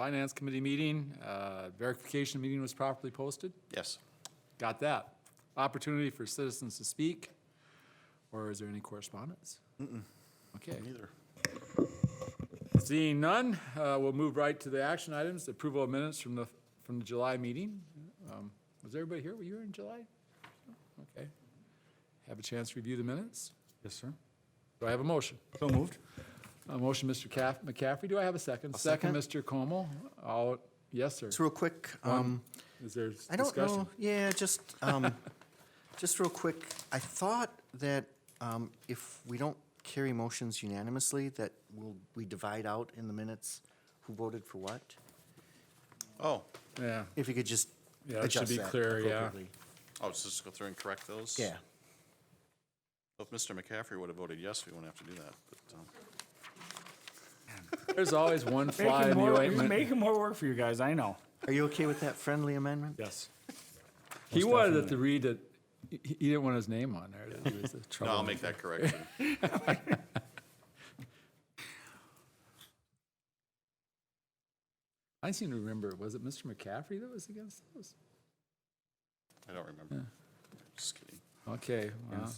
Finance Committee meeting. Verification meeting was properly posted. Yes. Got that. Opportunity for citizens to speak, or is there any correspondence? Okay. Neither. Seeing none, we'll move right to the action items. Approval of minutes from the July meeting. Was everybody here? Were you here in July? Okay. Have a chance to review the minutes? Yes, sir. Do I have a motion? So moved. A motion, Mr. McCaffrey. Do I have a second? second. Mr. Como. Yes, sir. Just real quick, Is there discussion? I don't know, yeah, just real quick, I thought that if we don't carry motions unanimously, that we divide out in the minutes who voted for what? Oh, Yeah. If you could just Yeah, that should adjust be that clear, yeah. appropriately. oh, so just go through and correct those? Yeah, If Mr. McCaffrey would have voted yes, we wouldn't have to do that, but, There's always one fly in the You're ointment. making more work for you guys, I know. are you okay with that friendly amendment? Yes. He Most wanted it to definitely. read it, he didn't want his name on there. That he was the no, I'll trouble. make that correction. I seem to remember, was it Mr. McCaffrey that was against those? I don't remember. Just kidding. Okay, well,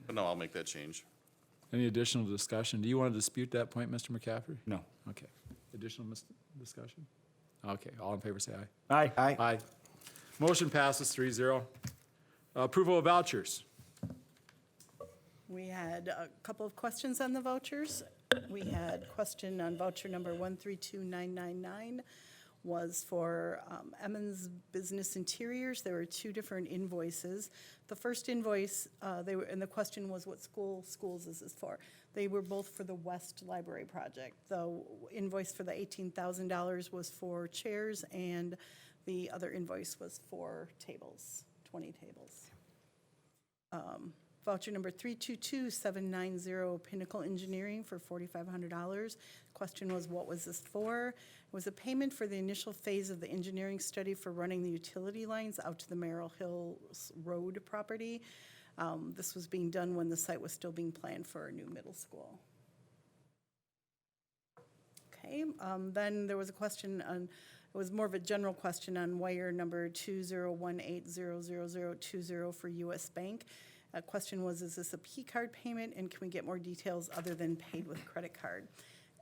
But no, I'll make that change. any additional discussion? Do you want to dispute that point, Mr. McCaffrey? No. Okay. Additional discussion? Okay, all in favor, say aye. Aye. Aye. Aye. Motion passes 3-0. Approval of vouchers. We had a couple of questions on the vouchers. We had question on voucher number 132999 was for Emmons Business Interiors. There were two different invoices. The first invoice, and the question was what schools is this for? They were both for the West Library project. The invoice for the $18,000 was for chairs, and the other invoice was for tables, 20 tables. Voucher number 322790, Pinnacle Engineering for $4,500. Question was, what was this for? It was a payment for the initial phase of the engineering study for running the utility lines out to the Merrill Hills Road property. This was being done when the site was still being planned for a new middle school. Okay, then there was a question on, it was more of a general question on wire number 201800020 for US Bank. Question was, is this a P-card payment, and can we get more details other than paid with credit card?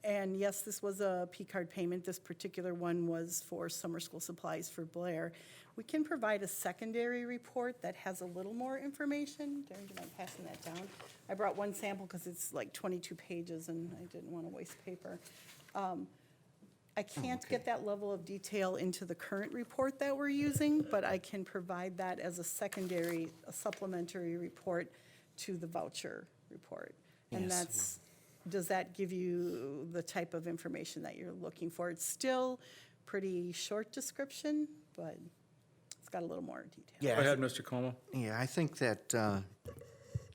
And yes, this was a P-card payment. This particular one was for summer school supplies for Blair. We can provide a secondary report that has a little more information. Darren, do you mind passing that down? I brought one sample because it's like 22 pages, and I didn't want to waste paper. I can't get that level of detail into the current report that we're using, but I can provide that as a supplementary report to the voucher report. And Yes. that's, does that give you the type of information that you're looking for? It's still pretty short description, but it's got a little more detail. Yeah, Go ahead, Mr. Como. Yeah, I think that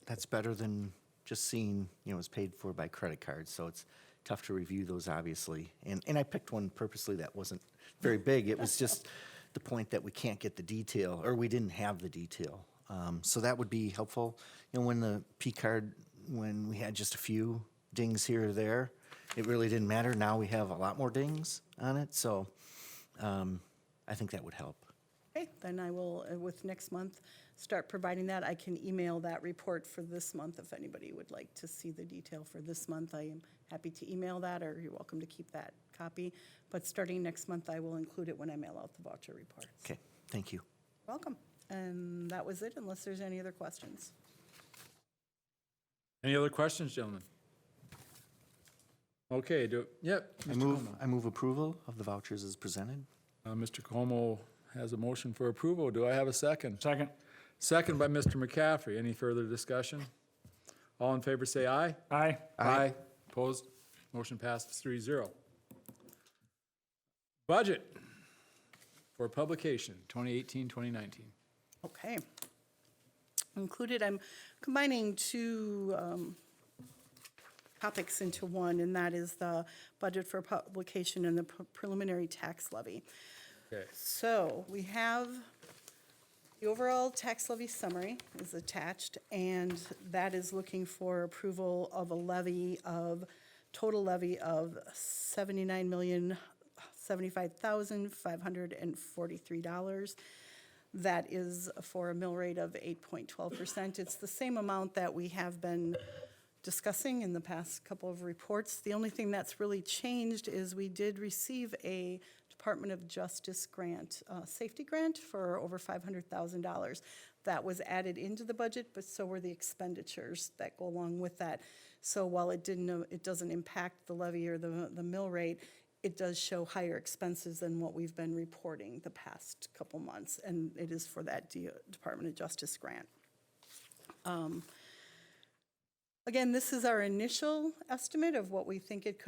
that's better than just seeing, it's paid for by credit card, so it's tough to review those, obviously. And I picked one purposely that wasn't very big. It was just the point that we can't get the detail, or we didn't have the detail. So that would be helpful. When the P card, when we had just a few dings here or there, it really didn't matter. Now we have a lot more dings on it, so I think that would help. Okay, then I will, with next month, start providing that. I can email that report for this month if anybody would like to see the detail for this month. I am happy to email that, or you're welcome to keep that copy. But starting next month, I will include it when I mail out the voucher reports. Okay, thank you. Welcome. And that was it, unless there's any other questions. Any other questions, gentlemen? Okay, yep. I move approval of the vouchers as presented. Mr. Como has a motion for approval. Do I have a second? Second. Second by Mr. McCaffrey. Any further discussion? All in favor, say aye. Aye. Aye. Opposed? Motion passes 3-0. Budget for publication, 2018-2019. Okay. Included, I'm combining two topics into one, and that is the budget for publication and the preliminary tax levy. Okay. So we have the overall tax levy summary is attached, and that is looking for approval of a total levy of $75,543. That is for a mill rate of 8.12%. It's the same amount that we have been discussing in the past couple of reports. The only thing that's really changed is we did receive a Department of Justice grant, safety grant for over $500,000. That was added into the budget, but so were the expenditures that go along with that. So while it doesn't impact the levy or the mill rate, it does show higher expenses than what we've been reporting the past couple months, and it is for that Department of Justice grant. Again, this is our initial estimate of what we think it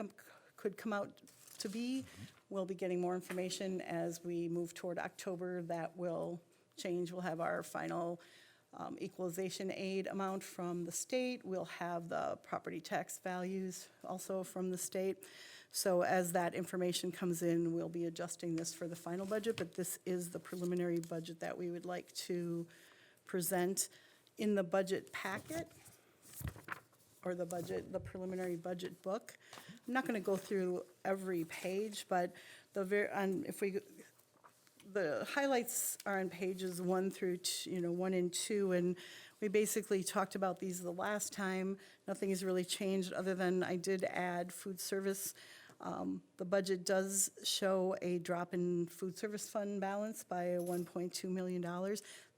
could come out to be. We'll be getting more information as we move toward October. That will change. We'll have our final equalization aid amount from the state. We'll have the property tax values also from the state. So as that information comes in, we'll be adjusting this for the final budget, but this is the preliminary budget that we would like to present in the budget packet, or the preliminary budget book. I'm not going to go through every page, but the highlights are on pages 1 and 2, and we basically talked about these the last time. Nothing has really changed other than I did add food service. The budget does show a drop in food service fund balance by $1.2 million.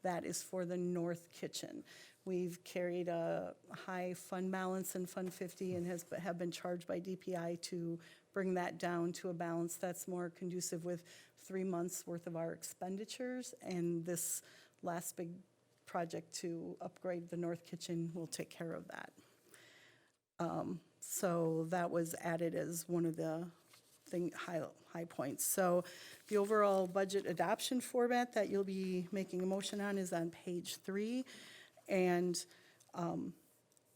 That is for the North Kitchen. We've carried a high fund balance in Fund 50 and have been charged by DPI to bring that down to a balance that's more conducive with 3 months' worth of our expenditures. And this last big project to upgrade the North Kitchen will take care of that. So that was added as one of the high points. So the overall budget adoption format that you'll be making a motion on is on page 3. And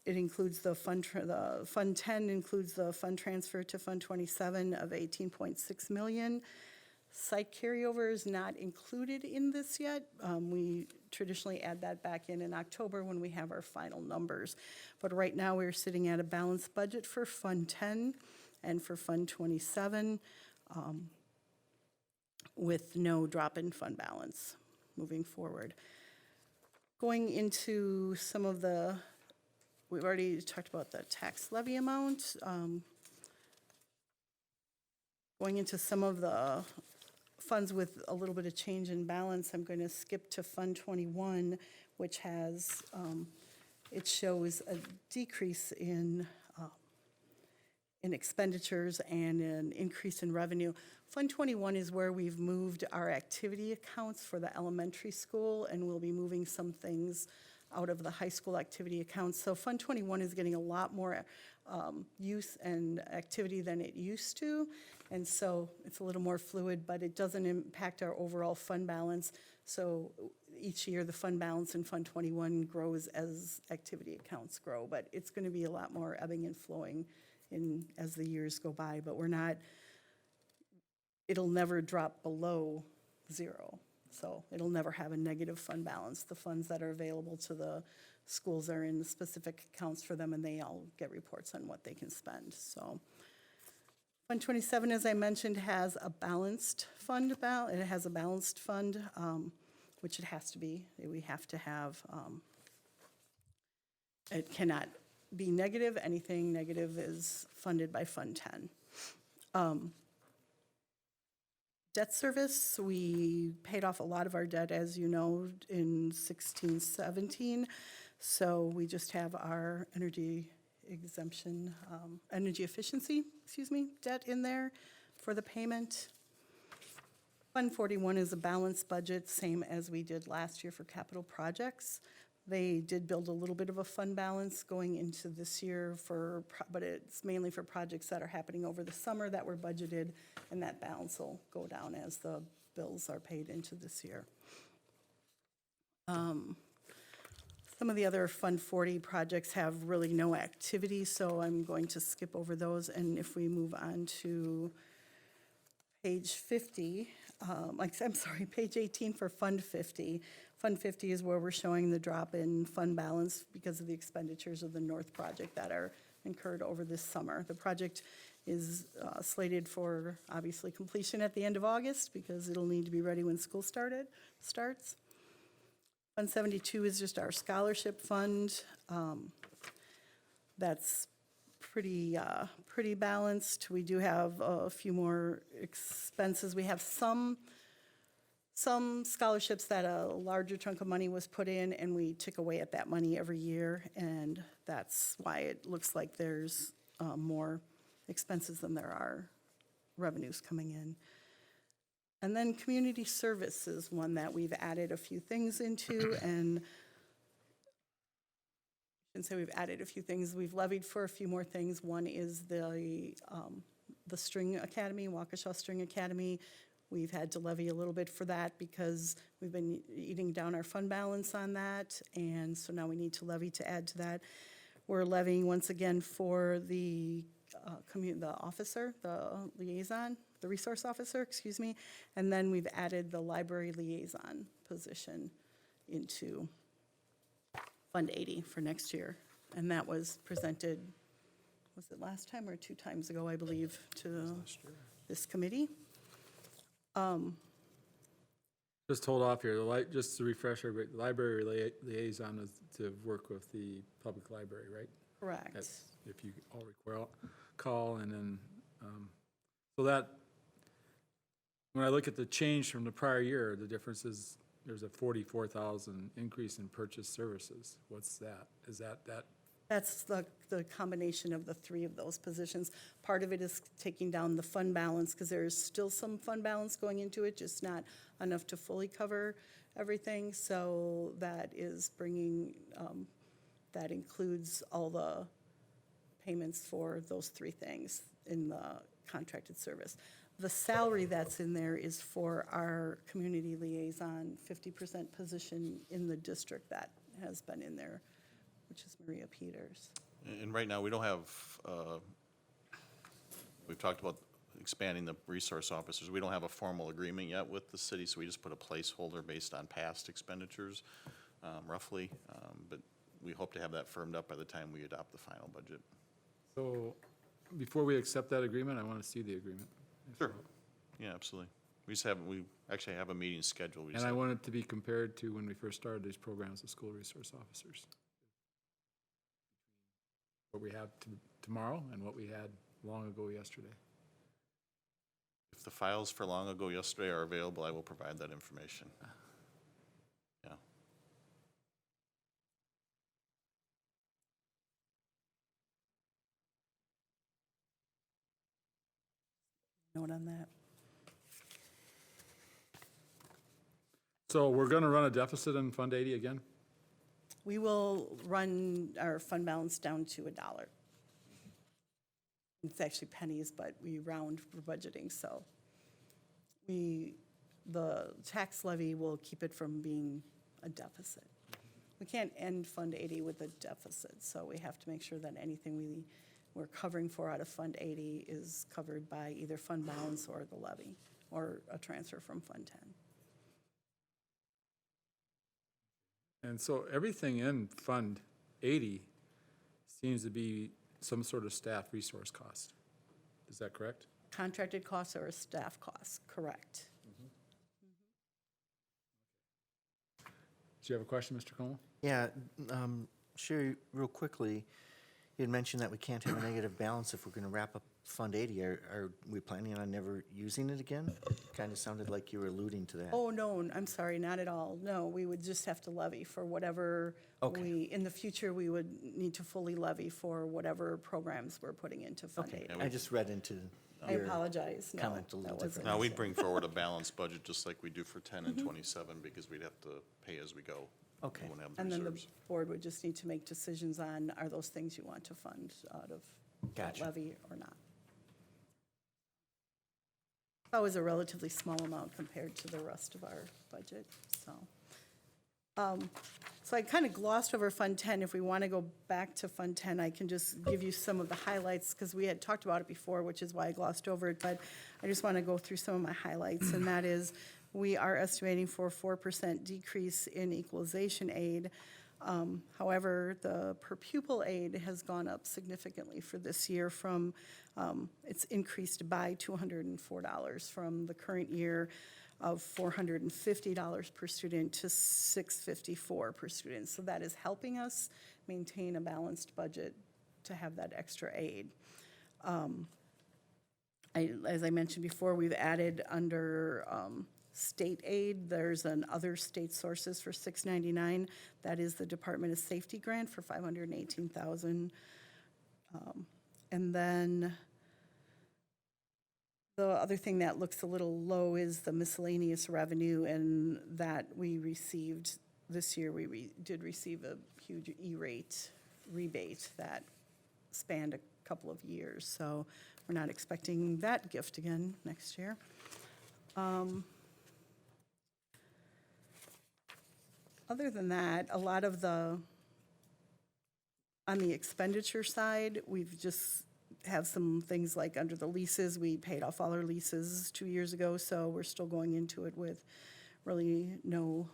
it includes the Fund 10 includes the fund transfer to Fund 27 of $18.6 million. Site carryover is not included in this yet. We traditionally add that back in October when we have our final numbers. But right now, we're sitting at a balanced budget for Fund 10 and for Fund 27 with no drop in fund balance moving forward. Going into some of we've already talked about the tax levy amount. Going into some of the funds with a little bit of change in balance, I'm going to skip to Fund 21, which has, it shows a decrease in expenditures and an increase in revenue. Fund 21 is where we've moved our activity accounts for the elementary school, and we'll be moving some things out of the high school activity accounts. So Fund 21 is getting a lot more use and activity than it used to, and so it's a little more fluid, but it doesn't impact our overall fund balance. So each year, the fund balance in Fund 21 grows as activity accounts grow, but it's going to be a lot more ebbing and flowing as the years go by, but it'll never drop below 0. So it'll never have a negative fund balance. The funds that are available to the schools are in specific accounts for them, and they all get reports on what they can spend. So Fund 27, as I mentioned, has a balanced fund. It has a balanced fund, which it has to be. We have to have, it cannot be negative. Anything negative is funded by Fund 10. Debt service, we paid off a lot of our debt, as you know, in 16, 17. So we just have our energy efficiency, debt in there for the payment. Fund 41 is a balanced budget, same as we did last year for capital projects. They did build a little bit of a fund balance going into this year but it's mainly for projects that are happening over the summer that were budgeted, and that balance will go down as the bills are paid into this year. Some of the other Fund 40 projects have really no activity, so I'm going to skip over those. And if we move on to page 50, page 18 for Fund 50. Fund 50 is where we're showing the drop in fund balance because of the expenditures of the North project that are incurred over this summer. The project is slated for, obviously, completion at the end of August, because it'll need to be ready when school starts. Fund 72 is just our scholarship fund. That's pretty balanced. We do have a few more expenses. We have some scholarships that a larger chunk of money was put in, and we took away at that money every year, and that's why it looks like there's more expenses than there are revenues coming in. And then community service is one that we've added a few things into, and I shouldn't say we've added a few things, we've levied for a few more things. One is the String Academy, Waukesha String Academy. We've had to levy a little bit for that because we've been eating down our fund balance on that, and so now we need to levy to add to that. We're levying once again for the officer, the liaison, the resource officer, excuse me, and then we've added the library liaison position into Fund 80 for next year, and that was presented, was it last time or 2 times ago, I believe, to this committee. Just hold off here, just to refresh everybody, the library liaison is to work with the public library, right? Correct. That's, if you all recall, and then, so that, when I look at the change from the prior year, the difference is, there's a 44,000 increase in purchase services. What's that? Is that? That's the combination of the 3 of those positions. Part of it is taking down the fund balance, because there's still some fund balance going into it, just not enough to fully cover everything. So that is bringing, that includes all the payments for those 3 things in the contracted service. The salary that's in there is for our community liaison, 50% position in the district that has been in there, which is Maria Peters. And right now, we don't have, we've talked about expanding the resource officers. We don't have a formal agreement yet with the city, so we just put a placeholder based on past expenditures, roughly. But we hope to have that firmed up by the time we adopt the final budget. So, before we accept that agreement, I want to see the agreement. Sure. Yeah, absolutely. We actually have a meeting scheduled. And I want it to be compared to when we first started these programs with school resource officers. What we have tomorrow and what we had long ago yesterday. If the files for long ago yesterday are available, I will provide that information. Yeah. Note on that. So we're going to run a deficit in Fund 80 again? We will run our fund balance down to $1. It's actually pennies, but we round for budgeting, so the tax levy will keep it from being a deficit. We can't end Fund 80 with a deficit, so we have to make sure that anything we're covering for out of Fund 80 is covered by either fund balance or the levy, or a transfer from Fund 10. And so everything in Fund 80 seems to be some sort of staff resource cost. Is that correct? Contracted costs or staff costs, correct. Do you have a question, Mr. Como? Yeah, Sherry, real quickly, you had mentioned that we can't have a negative balance if we're going to wrap up Fund 80. Are we planning on never using it again? It kind of sounded like you were alluding to that. Oh, no, I'm sorry, not at all. No, we would just have to levy for whatever in the future, we would need to fully levy for whatever programs we're putting into Fund 80. I just read into I your apologize. No, comment a little that different. wasn't- Now, we'd bring forward a balanced budget just like we do for 10 and 27 because we'd have to pay as we go. Okay. We wouldn't have the And then the reserves. board would just need to make decisions on, are those things you want to fund out of that Gotcha. levy or not? That was a relatively small amount compared to the rest of our budget, so. So I kind of glossed over Fund 10. If we want to go back to Fund 10, I can just give you some of the highlights, because we had talked about it before, which is why I glossed over it, but I just want to go through some of my highlights, and that is, we are estimating for a 4% decrease in equalization aid. However, the per pupil aid has gone up significantly for this year from, it's increased by $204 from the current year of $450 per student to $654 per student. So that is helping us maintain a balanced budget to have that extra aid. As I mentioned before, we've added under state aid, there's an other state sources for $699. That is the Department of Safety grant for $518,000. And then the other thing that looks a little low is the miscellaneous revenue, and that we received this year. We did receive a huge E-rate rebate that spanned a couple of years, so we're not expecting that gift again next year. Other than that, a lot of on the expenditure side, we've just have some things like under the leases, we paid off all our leases 2 years ago, so we're still going into it with really no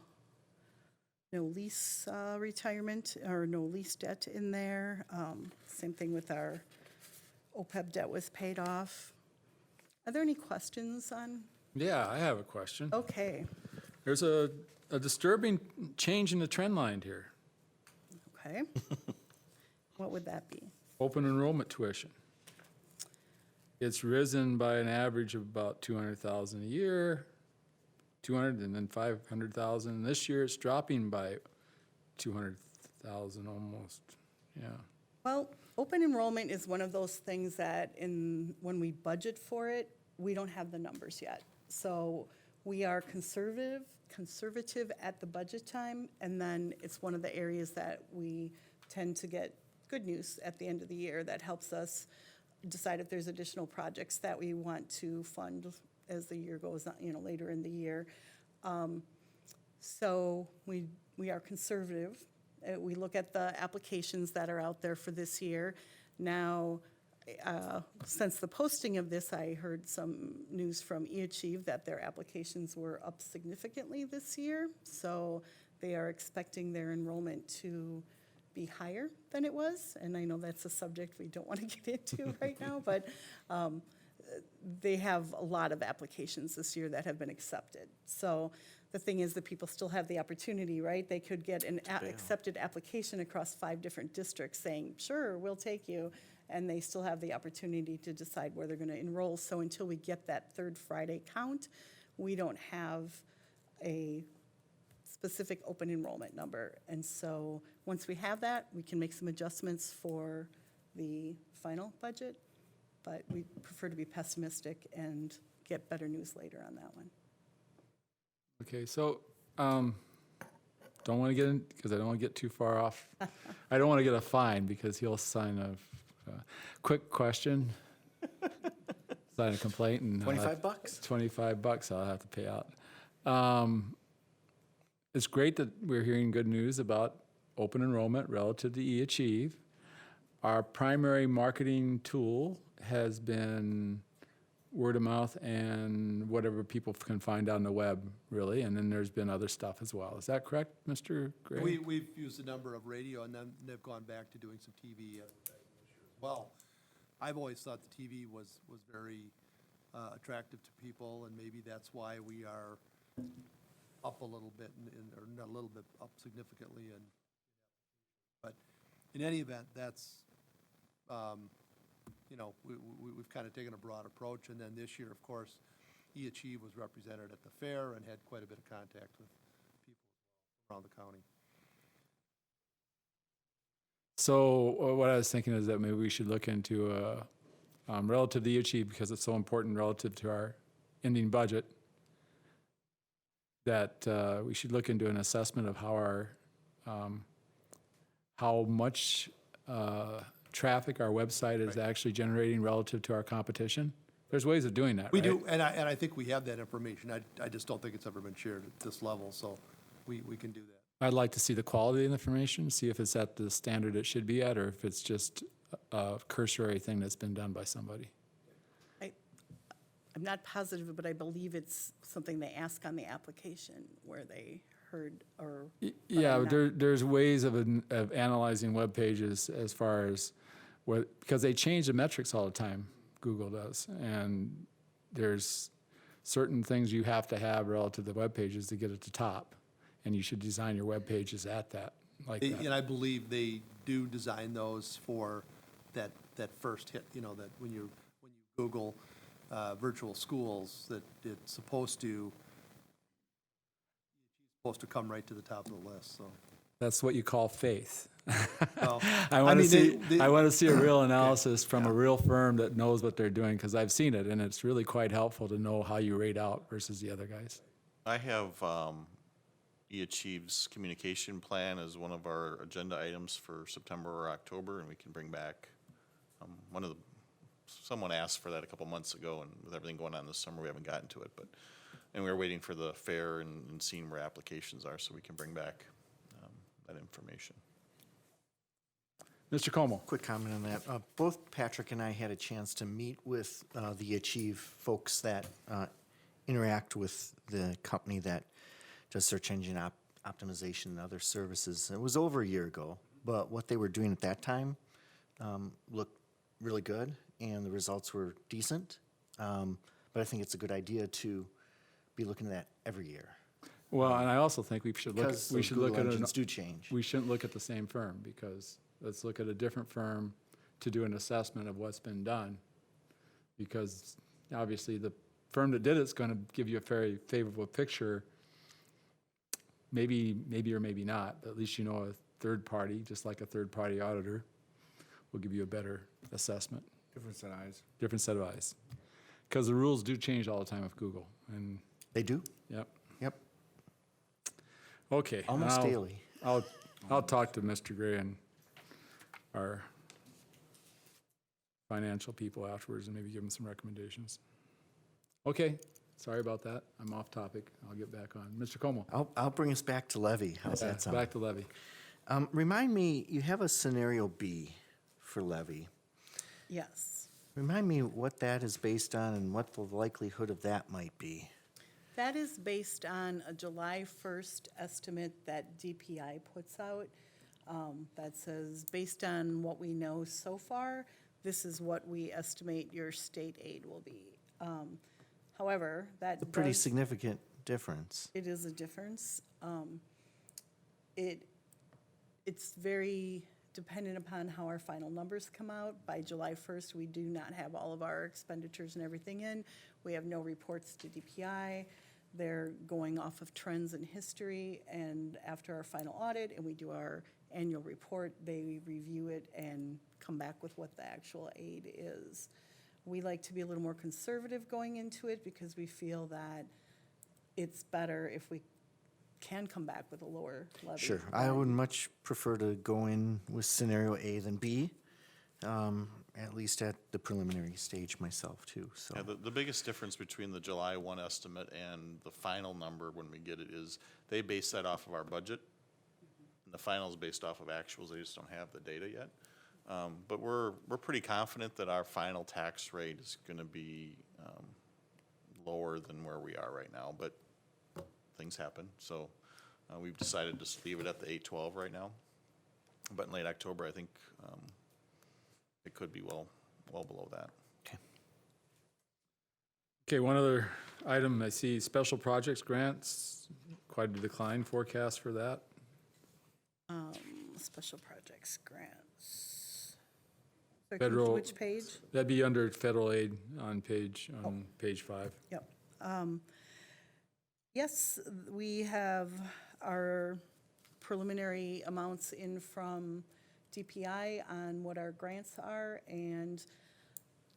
lease retirement or no lease debt in there. Same thing with our OPEB debt was paid off. Are there any questions on? Yeah, I have a question. Okay, There's a disturbing change in the trend line here. okay. What would that be? Open enrollment tuition. It's risen by an average of about 200,000 a year, 200 and then 500,000. This year it's dropping by 200,000 almost, yeah. Well, open enrollment is one of those things that when we budget for it, we don't have the numbers yet. So we are conservative at the budget time, and then it's one of the areas that we tend to get good news at the end of the year that helps us decide if there's additional projects that we want to fund as the year goes on, later in the year. So we are conservative. We look at the applications that are out there for this year. Now, since the posting of this, I heard some news from eAchieve that their applications were up significantly this year. So they are expecting their enrollment to be higher than it was. And I know that's a subject we don't want to get into right now, but they have a lot of applications this year that have been accepted. So the thing is that people still have the opportunity, right? They could get an accepted application across 5 different districts saying, sure, we'll take you. And they still have the opportunity to decide where they're going to enroll. So until we get that third Friday count, we don't have a specific open enrollment number. And so once we have that, we can make some adjustments for the final budget. But we prefer to be pessimistic and get better news later on that one. Okay, so, don't want to get in, because I don't want to get too far off. I don't want to get a fine, because he'll sign a quick question, sign a complaint, and $25? $25 I'll have to pay out. It's great that we're hearing good news about open enrollment relative to eAchieve. Our primary marketing tool has been word of mouth and whatever people can find on the web, really, and then there's been other stuff as well. Is that correct, Mr. Gray? We've used a number of radio, and then they've gone back to doing some TV advertising this year as well. I've always thought the TV was very attractive to people, and maybe that's why we are up a little bit, or not a little bit, up significantly. But in any event, that's, we've kind of taken a broad approach. And then this year, of course, eAchieve was represented at the fair and had quite a bit of contact with people around the county. So what I was thinking is that maybe we should look into relative to eAchieve, because it's so important relative to our ending budget, that we should look into an assessment of how much traffic our website is actually generating relative to our competition. There's ways of doing that, We right? do, and I think we have that information. I just don't think it's ever been shared at this level, so we can do that. I'd like to see the quality of the information, see if it's at the standard it should be at, or if it's just a cursory thing that's been done by somebody. I'm not positive, but I believe it's something they ask on the application where they heard or. Yeah, I'm not- there's ways of analyzing web pages as far as because they change the metrics all the time, Google does. And there's certain things you have to have relative to the web pages to get at the top. And you should design your web pages at that, like that. And I believe they do design those for that first hit, you know, that when you Google virtual schools, that it's supposed to come right to the top of the list, so. That's what you call faith. Well, I want to mean, see. I want to see a real analysis from a real firm that knows what they're doing, because I've seen it, and it's really quite helpful to know how you rate out versus the other guys. I have eAchieve's communication plan as one of our agenda items for September or October, and we can bring back, someone asked for that a couple months ago, and with everything going on this summer, we haven't gotten to it, and we were waiting for the fair and seeing where applications are, so we can bring back that information. Mr. Como. Quick comment on that. Both Patrick and I had a chance to meet with the Achieve folks that interact with the company that does search engine optimization and other services. It was over a year ago, but what they were doing at that time looked really good, and the results were decent. But I think it's a good idea to be looking at that every year. Well, and I also think we should look. Because We those should look Google at engines do change. We shouldn't look at the same firm, because let's look at a different firm to do an assessment of what's been done. Because obviously the firm that did it's going to give you a very favorable picture. Maybe or maybe not, but at least you know a third party, just like a third party auditor, will give you a better assessment, Different set of eyes. different set of eyes. Because the rules do change all the time with Google, and They do? yep. Yep. Okay. Almost now daily. I'll talk to Mr. Gray and our financial people afterwards and maybe give them some recommendations. Okay, sorry about that. I'm off topic. I'll get back on. Mr. Como. I'll bring us back to levy. How's Yeah, that sound? back to levy. Remind me, you have a scenario B for levy. Yes. Remind me what that is based on and what the likelihood of that might be. That is based on a July 1st estimate that DPI puts out that says, based on what we know so far, this is what we estimate your state aid will be. However, that A pretty does- significant difference. It is a difference. It's very dependent upon how our final numbers come out. By July 1st, we do not have all of our expenditures and everything in. We have no reports to DPI. They're going off of trends in history, and after our final audit and we do our annual report, they review it and come back with what the actual aid is. We like to be a little more conservative going into it because we feel that it's better if we can come back with a lower levy. Sure, I would much prefer to go in with scenario A than B, at least at the preliminary stage myself too, so. Yeah, the biggest difference between the July 1 estimate and the final number when we get it is they base that off of our budget. And the final is based off of actuals. They just don't have the data yet. But we're pretty confident that our final tax rate is going to be lower than where we are right now. But things happen, so we've decided to just leave it at the 812 right now. But in late October, I think it could be well below that. Okay, one other item, I see special projects grants, quite a decline forecast for that. Special projects grants. Sorry, Federal- Which page? That'd be under federal aid on page 5. Yep. Yes, we have our preliminary amounts in from DPI on what our grants are, and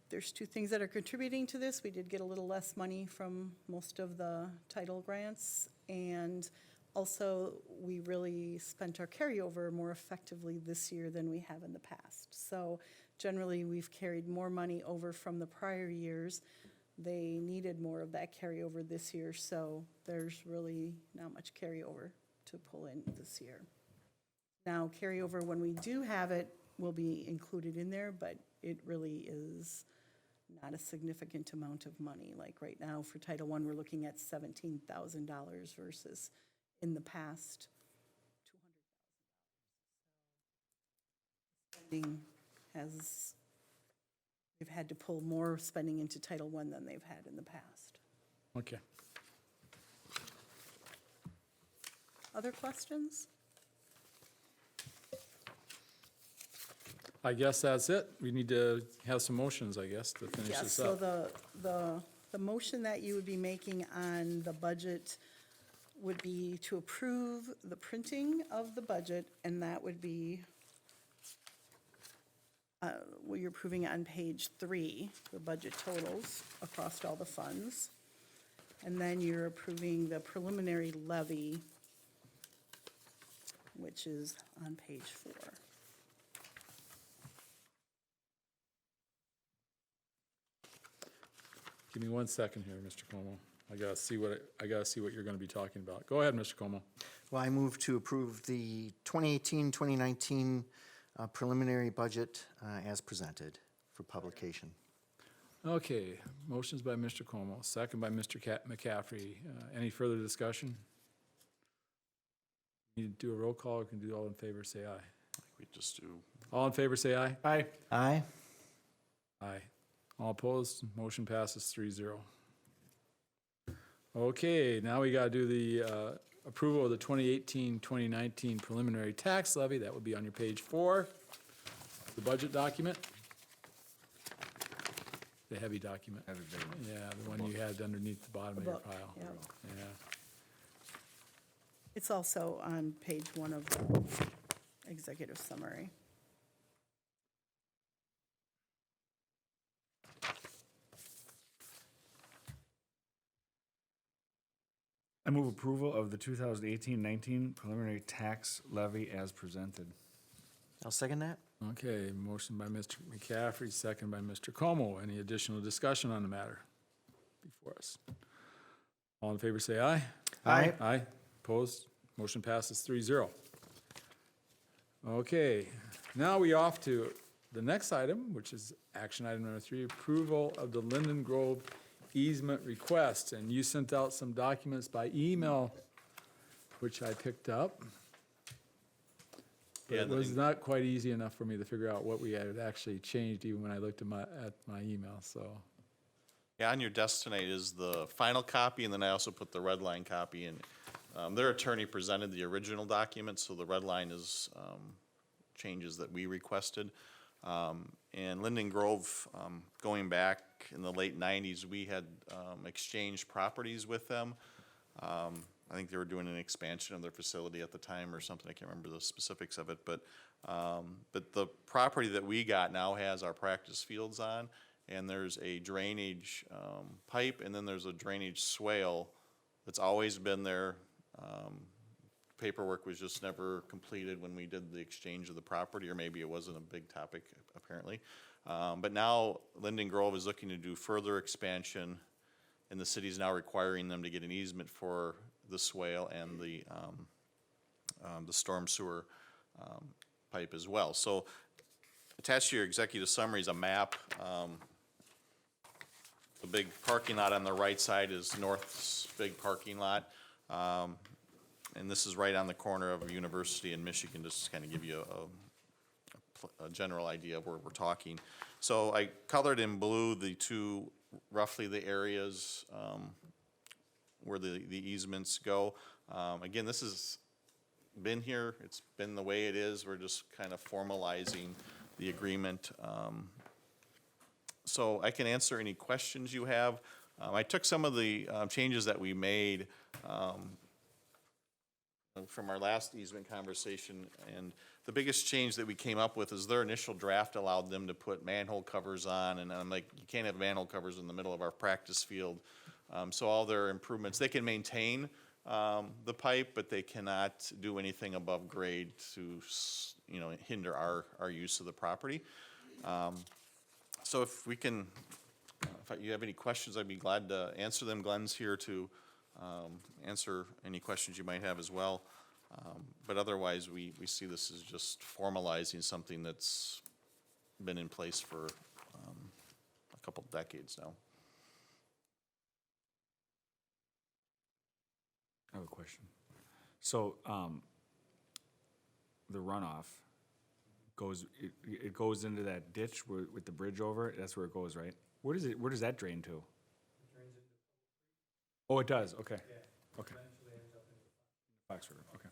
there's two things that are contributing to this. We did get a little less money from most of the title grants, and also we really spent our carryover more effectively this year than we have in the past. So generally, we've carried more money over from the prior years. They needed more of that carryover this year, so there's really not much carryover to pull in this year. Now, carryover, when we do have it, will be included in there, but it really is not a significant amount of money. Like right now, for Title I, we're looking at $17,000 versus in the past $200,000. Spending has, they've had to pull more spending into Title I than they've had in the past. Okay. Other questions? I guess that's it. We need to have some motions, I guess, to finish Yes, this so up. the motion that you would be making on the budget would be to approve the printing of the budget, and that would be, well, you're approving it on page 3, the budget totals across all the funds. And then you're approving the preliminary levy, which is on page 4. Give me 1 second here, Mr. Como. I gotta see what you're gonna be talking about. Go ahead, Mr. Como. Well, I move to approve the 2018, 2019 preliminary budget as presented for publication. Okay, motions by Mr. Como, second by Mr. McCaffrey. Any further discussion? Need to do a roll call, or can do all in favor, say aye. We just do, All in favor, say aye. Aye. Aye. Aye. All opposed, motion passes 3-0. Okay, now we gotta do the approval of the 2018, 2019 preliminary tax levy. That would be on your page 4, the budget document. The heavy document. Yeah, the one you had underneath the bottom of your Book, pile. yep. Yeah. It's also on page 1 of the executive summary. I move approval of the 2018-19 preliminary tax levy as presented. I'll second that. Okay, motion by Mr. McCaffrey, second by Mr. Como. Any additional discussion on the matter before us? All in favor, say aye. Aye. Aye, opposed, motion passes 3-0. Okay, now we off to the next item, which is action item number 3, approval of the Lindengrove easement request. And you sent out some documents by email, which I picked up. But Yeah, it was not quite easy enough for me to figure out what we had actually changed, even when I looked at my email, so. yeah, on your desk tonight is the final copy, and then I also put the red line copy in. Their attorney presented the original document, so the red line is changes that we requested. And Lindengrove, going back in the late 90s, we had exchanged properties with them. I think they were doing an expansion of their facility at the time or something. I can't remember the specifics of it, but the property that we got now has our practice fields on, and there's a drainage pipe, and then there's a drainage swale that's always been there. Paperwork was just never completed when we did the exchange of the property, or maybe it wasn't a big topic, apparently. But now Lindengrove is looking to do further expansion, and the city's now requiring them to get an easement for the swale and the storm sewer pipe as well. So attached to your executive summary is a map. The big parking lot on the right side is North's big parking lot. And this is right on the corner of University and Michigan, just to kind of give you a general idea of where we're talking. So I colored in blue the two, roughly the areas where the easements go. Again, this has been here, it's been the way it is, we're just kind of formalizing the agreement. So I can answer any questions you have. I took some of the changes that we made from our last easement conversation, and the biggest change that we came up with is their initial draft allowed them to put manhole covers on, and I'm like, you can't have manhole covers in the middle of our practice field. So all their improvements, they can maintain the pipe, but they cannot do anything above grade to, hinder our use of the property. So if we can, if you have any questions, I'd be glad to answer them. Glenn's here to answer any questions you might have as well. But otherwise, we see this as just formalizing something that's been in place for a couple decades now. I have a question. So, the runoff goes, it goes into that ditch with the bridge over it, that's where it goes, right? Where does that drain to? Oh, it does, okay. Okay. Fox River, okay.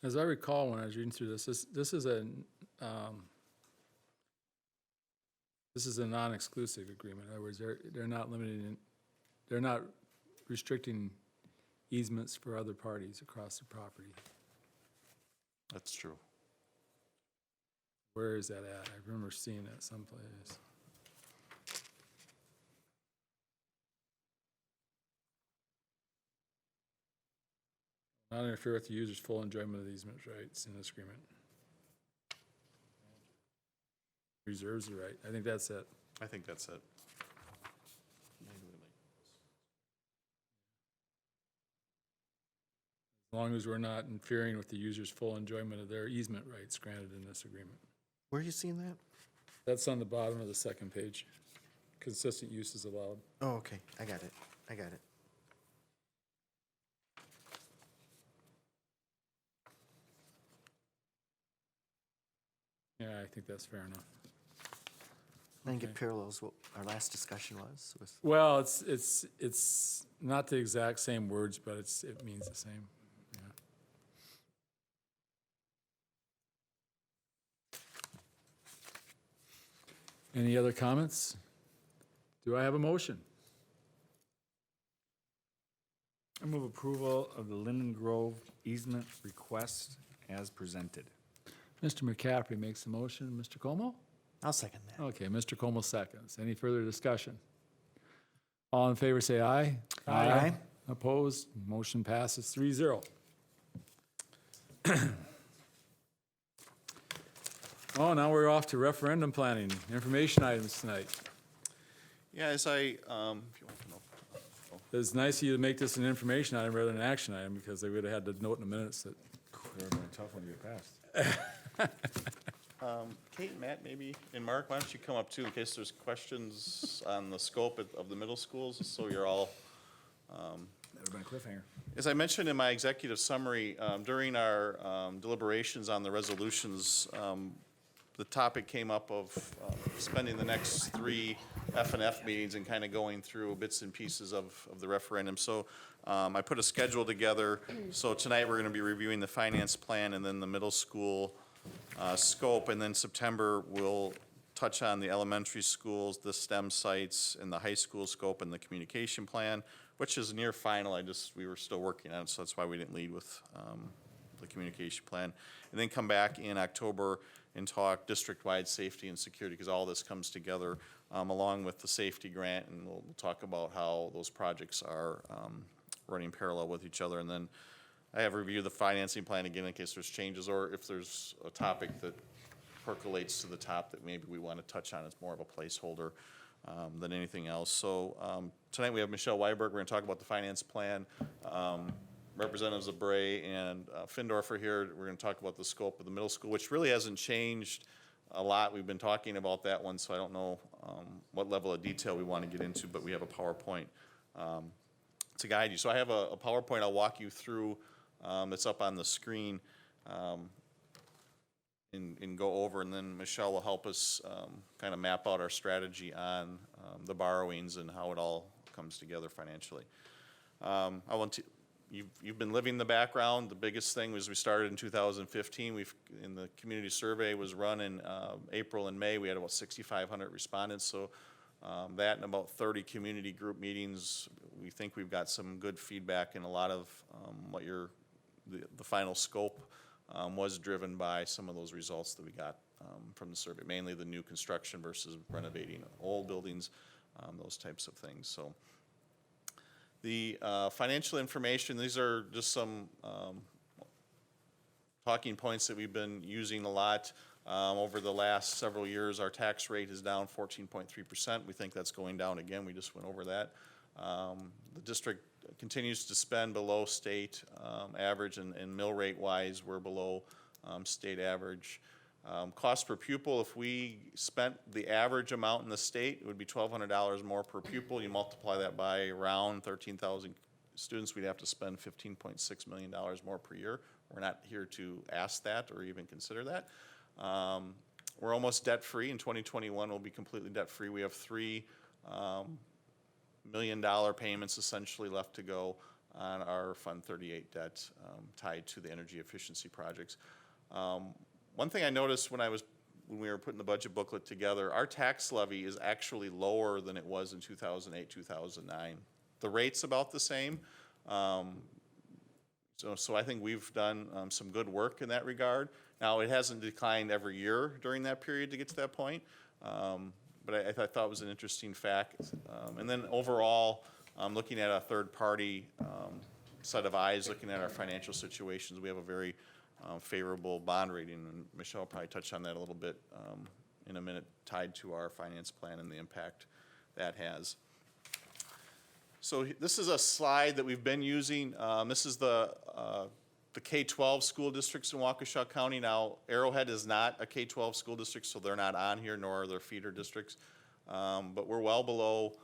As I recall, when I was reading through this is a non-exclusive agreement. In other words, they're not limiting, they're not restricting easements for other parties across the property. That's true. Where is that at? I remember seeing that someplace. Not interfere with the user's full enjoyment of the easement rights in this agreement. Reserves the right. I think that's it. I think that's it. As long as we're not interfering with the user's full enjoyment of their easement rights granted in this agreement. Where are you seeing that? That's on the bottom of the second page. Consistent use is allowed. Oh, okay, I got it, I got it. Yeah, I think that's fair enough. I think Okay. it parallels what our last discussion was with, Well, it's not the exact same words, but it means the same. Yeah. Any other comments? Do I have a motion? I move approval of the Lindengrove easement request as presented. Mr. McCaffrey makes the motion. Mr. Como? I'll second that. Okay, Mr. Como seconds. Any further discussion? All in favor, say aye. Aye. Opposed? Motion passes 3-0. Oh, now we're off to referendum planning, information items tonight. Yeah, as I, if you want to know. It's nice of you to make this an information item rather than an action item, because they would have had to note in the minutes that, Would have been a tough one to get past. Kate, Matt, maybe, and Mark, why don't you come up too, in case there's questions on the scope of the middle schools, so you're all. That would have been a cliffhanger. As I mentioned in my executive summary, during our deliberations on the resolutions, the topic came up of spending the next 3 F&F meetings and kind of going through bits and pieces of the referendum. So I put a schedule together. So tonight, we're going to be reviewing the finance plan and then the middle school scope. And then September, we'll touch on the elementary schools, the STEM sites, and the high school scope and the communication plan, which is near final. We were still working on it, so that's why we didn't lead with the communication plan. And then come back in October and talk district-wide safety and security, because all this comes together along with the safety grant, and we'll talk about how those projects are running parallel with each other. And then I have reviewed the financing plan again in case there's changes, or if there's a topic that percolates to the top that maybe we want to touch on as more of a placeholder than anything else. So tonight we have Michelle Weiberg. We're going to talk about the finance plan. Representatives of Bray and Findorfer here. We're going to talk about the scope of the middle school, which really hasn't changed a lot. We've been talking about that one, so I don't know what level of detail we want to get into, but we have a PowerPoint to guide you. So I have a PowerPoint I'll walk you through that's up on the screen and go over, and then Michelle will help us kind of map out our strategy on the borrowings and how it all comes together financially. You've been living the background. The biggest thing was we started in 2015. In the community survey was run in April and May. We had about 6,500 respondents. So that and about 30 community group meetings. We think we've got some good feedback, and a lot of what the final scope was driven by some of those results that we got from the survey, mainly the new construction versus renovating old buildings, those types of things. So the financial information, these are just some talking points that we've been using a lot. Over the last several years, our tax rate is down 14.3%. We think that's going down again. We just went over that. The district continues to spend below state average, and mill rate wise, we're below state average. Cost per pupil, if we spent the average amount in the state, it would be $1,200 more per pupil. You multiply that by around 13,000 students, we'd have to spend $15.6 million more per year. We're not here to ask that or even consider that. We're almost debt-free. In 2021, we'll be completely debt-free. We have $3 million payments essentially left to go on our Fund 38 debt tied to the energy efficiency projects. One thing I noticed when we were putting the budget booklet together, our tax levy is actually lower than it was in 2008, 2009. The rate's about the same. So I think we've done some good work in that regard. Now, it hasn't declined every year during that period to get to that point, but I thought it was an interesting fact. And then overall, looking at a third-party set of eyes, looking at our financial situations, we have a very favorable bond rating, and Michelle will probably touch on that a little bit in a minute, tied to our finance plan and the impact that has. So this is a slide that we've been using. This is the K-12 school districts in Waukesha County. Now, Arrowhead is not a K-12 school district, so they're not on here, nor are their feeder districts. But we're well below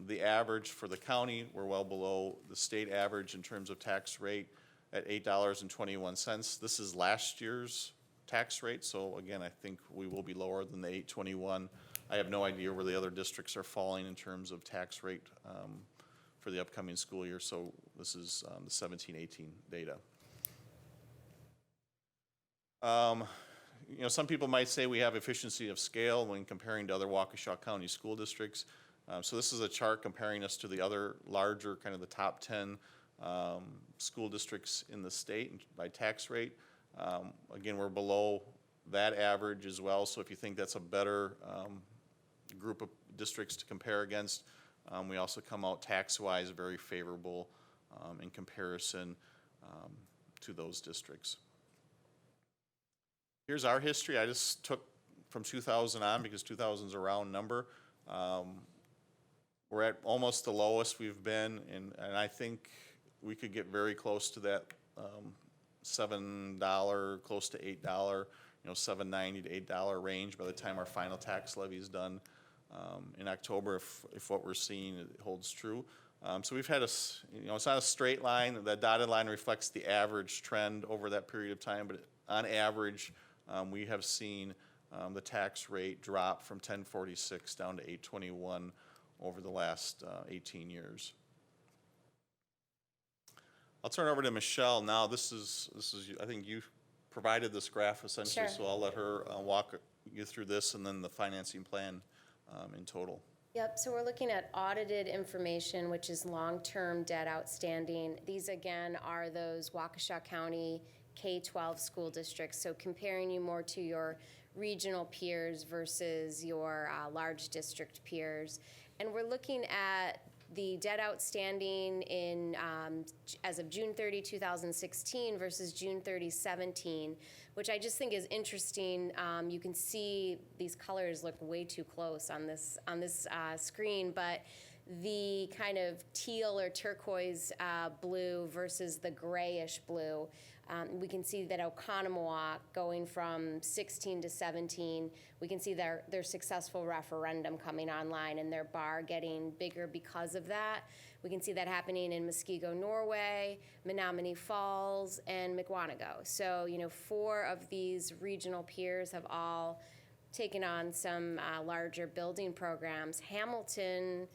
the average for the county. We're well below the state average in terms of tax rate at $8.21. This is last year's tax rate, so again, I think we will be lower than the $8.21. I have no idea where the other districts are falling in terms of tax rate for the upcoming school year, so this is the 17-18 data. You know, some people might say we have efficiency of scale when comparing to other Waukesha County school districts. So this is a chart comparing us to the other larger, kind of the top 10 school districts in the state by tax rate. Again, we're below that average as well, so if you think that's a better group of districts to compare against, we also come out tax-wise very favorable in comparison to those districts. Here's our history. I just took from 2000 on because 2000 is a round number. We're at almost the lowest we've been, and I think we could get very close to that $7, close to $8, you know, $7.90 to $8 range by the time our final tax levy is done in October, if what we're seeing holds true. So we've had you know, it's not a straight line. The dotted line reflects the average trend over that period of time, but on average, we have seen the tax rate drop from 1046 down to 821 over the last 18 years. I'll turn over to Michelle now. This is I think you provided this graph essentially, Sure. So I'll let her walk you through this and then the financing plan in total. Yep, so we're looking at audited information, which is long-term debt outstanding. These, again, are those Waukesha County K-12 school districts, so comparing you more to your regional peers versus your large district peers. And we're looking at the debt outstanding in as of June 30, 2016 versus June 30, 17, which I just think is interesting. You can see these colors look way too close on this screen, but the kind of teal or turquoise blue versus the grayish blue. We can see that Oconomowoc going from 16 to 17, we can see their successful referendum coming online and their bar getting bigger because of that. We can see that happening in Muskego, Norway, Menominee Falls, and Mukwonago. So, you know, 4 of these regional peers have all taken on some larger building programs. Hamilton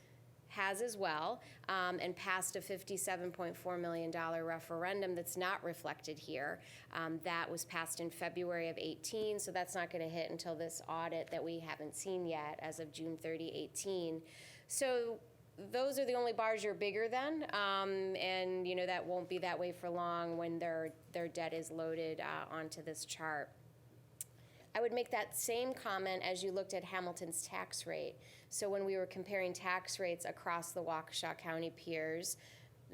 has as well, and passed a $57.4 million referendum that's not reflected here. That was passed in February of 18, so that's not going to hit until this audit that we haven't seen yet as of June 30, 18. So those are the only bars you're bigger than, and you know that won't be that way for long when their debt is loaded onto this chart. I would make that same comment as you looked at Hamilton's tax rate. So when we were comparing tax rates across the Waukesha County peers,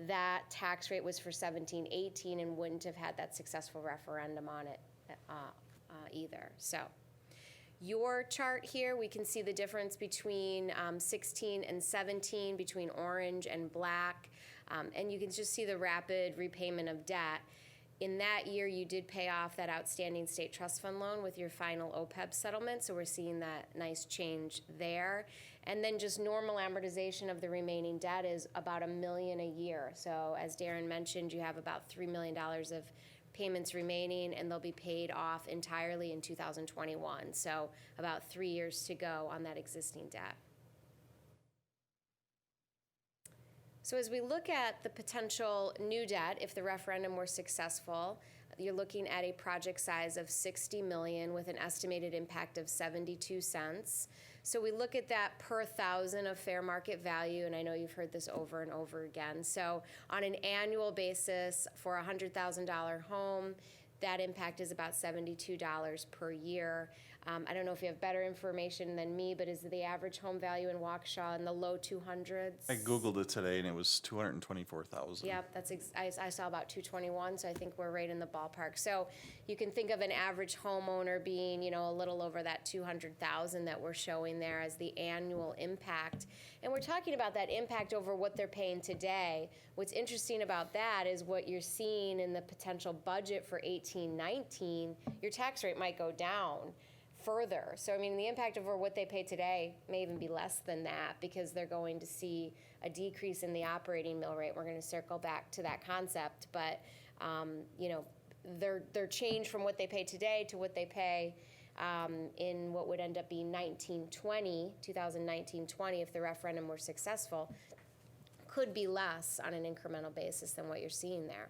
that tax rate was for 17-18 and wouldn't have had that successful referendum on it either. So your chart here, we can see the difference between 16 and 17, between orange and black, and you can just see the rapid repayment of debt. In that year, you did pay off that outstanding state trust fund loan with your final OPEB settlement, so we're seeing that nice change there. And then just normal amortization of the remaining debt is about $1 million a year. So as Darren mentioned, you have about $3 million of payments remaining, and they'll be paid off entirely in 2021. So about 3 years to go on that existing debt. So as we look at the potential new debt, if the referendum were successful, you're looking at a project size of $60 million with an estimated impact of 72 cents. So we look at that per thousand of fair market value, and I know you've heard this over and over again. So on an annual basis for a $100,000 home, that impact is about $72 per year. I don't know if you have better information than me, but is the average home value in Waukesha in the low 200s? I Googled it today, and it was 224,000. Yep, I saw about 221, so I think we're right in the ballpark. So you can think of an average homeowner being, a little over that 200,000 that we're showing there as the annual impact. And we're talking about that impact over what they're paying today. What's interesting about that is what you're seeing in the potential budget for 18-19, your tax rate might go down further. So, I mean, the impact over what they pay today may even be less than that because they're going to see a decrease in the operating mill rate. We're going to circle back to that concept, but, their change from what they pay today to what they pay in what would end up being 2019-20, if the referendum were successful, could be less on an incremental basis than what you're seeing there.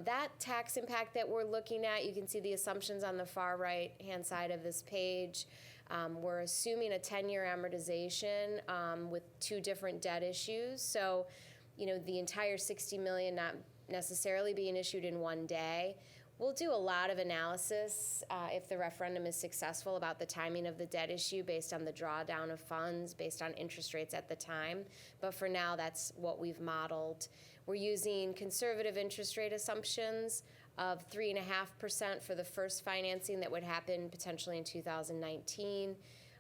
That tax impact that we're looking at, you can see the assumptions on the far right-hand side of this page. We're assuming a 10-year amortization with 2 different debt issues. So, the entire $60 million not necessarily being issued in one day. We'll do a lot of analysis if the referendum is successful about the timing of the debt issue based on the drawdown of funds, based on interest rates at the time. But for now, that's what we've modeled. We're using conservative interest rate assumptions of 3.5% for the first financing that would happen potentially in 2019.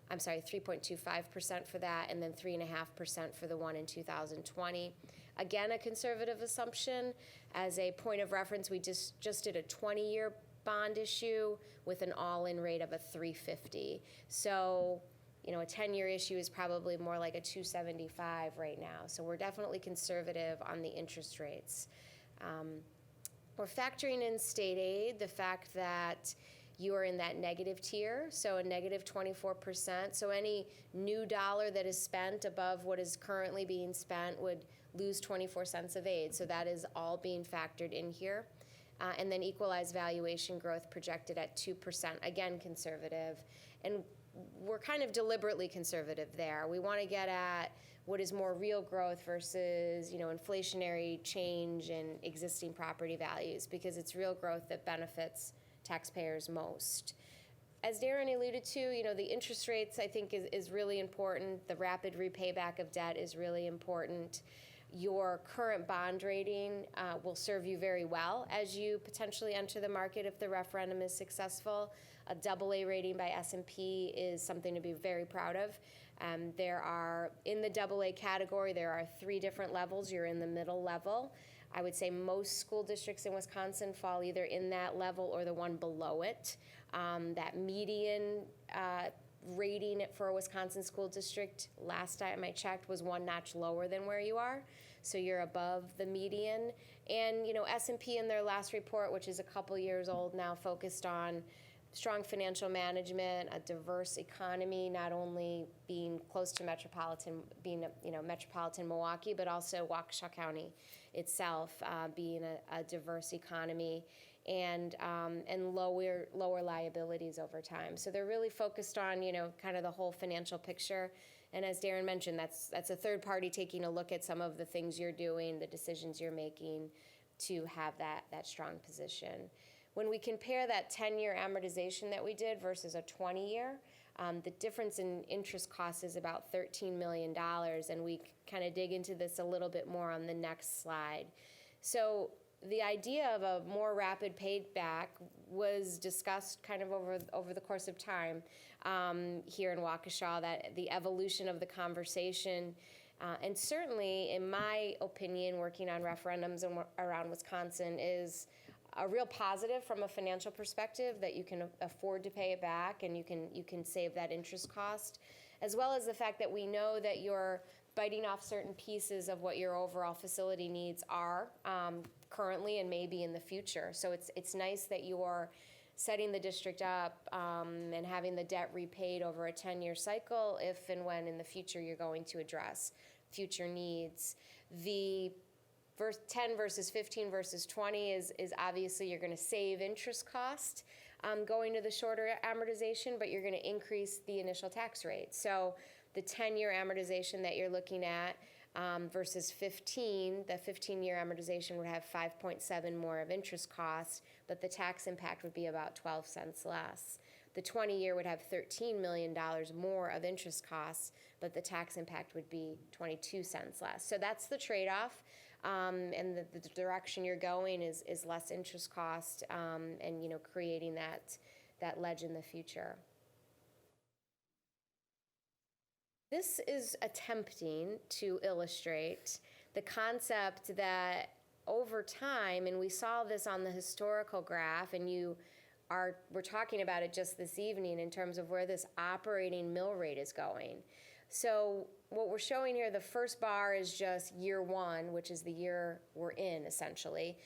I'm sorry, 3.25% for that, and then 3.5% for the one in 2020. Again, a conservative assumption. As a point of reference, we just did a 20-year bond issue with an all-in rate of a 3.50. So, a 10-year issue is probably more like a 2.75 right now. So we're definitely conservative on the interest rates. We're factoring in state aid, the fact that you are in that negative tier, so a negative 24%. So any new dollar that is spent above what is currently being spent would lose 24 cents of aid. So that is all being factored in here. And then equalized valuation growth projected at 2%, again conservative. And we're kind of deliberately conservative there. We want to get at what is more real growth versus, inflationary change in existing property values, because it's real growth that benefits taxpayers most. As Darren alluded to, the interest rates I think is really important. The rapid repayback of debt is really important. Your current bond rating will serve you very well as you potentially enter the market if the referendum is successful. A AA rating by S&P is something to be very proud of. There are, in the AA category, there are 3 different levels. You're in the middle level. I would say most school districts in Wisconsin fall either in that level or the one below it. That median rating for a Wisconsin school district, last time I checked, was 1 notch lower than where you are. So you're above the median. And, S&P in their last report, which is a couple years old now, focused on strong financial management, a diverse economy, not only being close to metropolitan, being metropolitan Milwaukee, but also Waukesha County itself being a diverse economy, and lower liabilities over time. So they're really focused on kind of the whole financial picture. And as Darren mentioned, that's a third party taking a look at some of the things you're doing, the decisions you're making to have that strong position. When we compare that 10-year amortization that we did versus a 20-year, the difference in interest cost is about $13 million, and we kind of dig into this a little bit more on the next slide. So the idea of a more rapid payback was discussed kind of over the course of time here in Waukesha, that the evolution of the conversation, and certainly, in my opinion, working on referendums around Wisconsin is a real positive from a financial perspective, that you can afford to pay it back and you can save that interest cost, as well as the fact that we know that you're biting off certain pieces of what your overall facility needs are currently and maybe in the future. So it's nice that you're setting the district up and having the debt repaid over a 10-year cycle if and when in the future you're going to address future needs. The 10 versus 15 versus 20 is obviously you're going to save interest cost going to the shorter amortization, but you're going to increase the initial tax rate. So the 10-year amortization that you're looking at versus 15, the 15-year amortization would have 5.7 more of interest costs, but the tax impact would be about 12 cents less. The 20-year would have $13 million more of interest costs, but the tax impact would be 22 cents less. So that's the trade-off. And the direction you're going is less interest cost and creating that ledge in the future. This is attempting to illustrate the concept that over time, and we saw this on the historical graph, and we're talking about it just this evening in terms of where this operating mill rate is going. So what we're showing here, the first bar is just year one, which is the year we're in, essentially,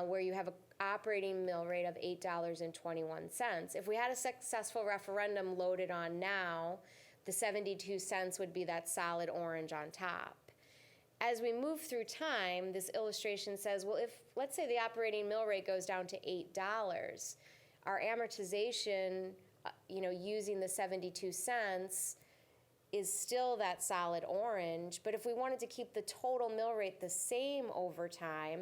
where you have an operating mill rate of $8.21. If we had a successful referendum loaded on now, the 72 cents would be that solid orange on top. As we move through time, this illustration says, well, if, let's say, the operating mill rate goes down to $8, our amortization, using the 72 cents, is still that solid orange, but if we wanted to keep the total mill rate the same over time,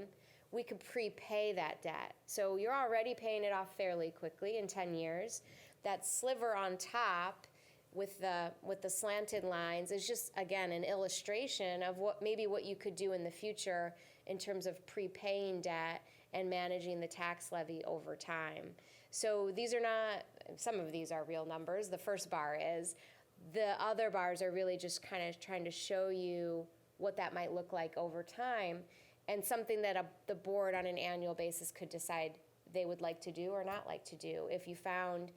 we could prepay that debt. So you're already paying it off fairly quickly in 10 years. That sliver on top with the slanted lines is just, again, an illustration of what you could do in the future in terms of prepaying debt and managing the tax levy over time. So these are not, some of these are real numbers. The first bar is. The other bars are really just kind of trying to show you what that might look like over time, and something that the board on an annual basis could decide they would like to do or not like to do. If you found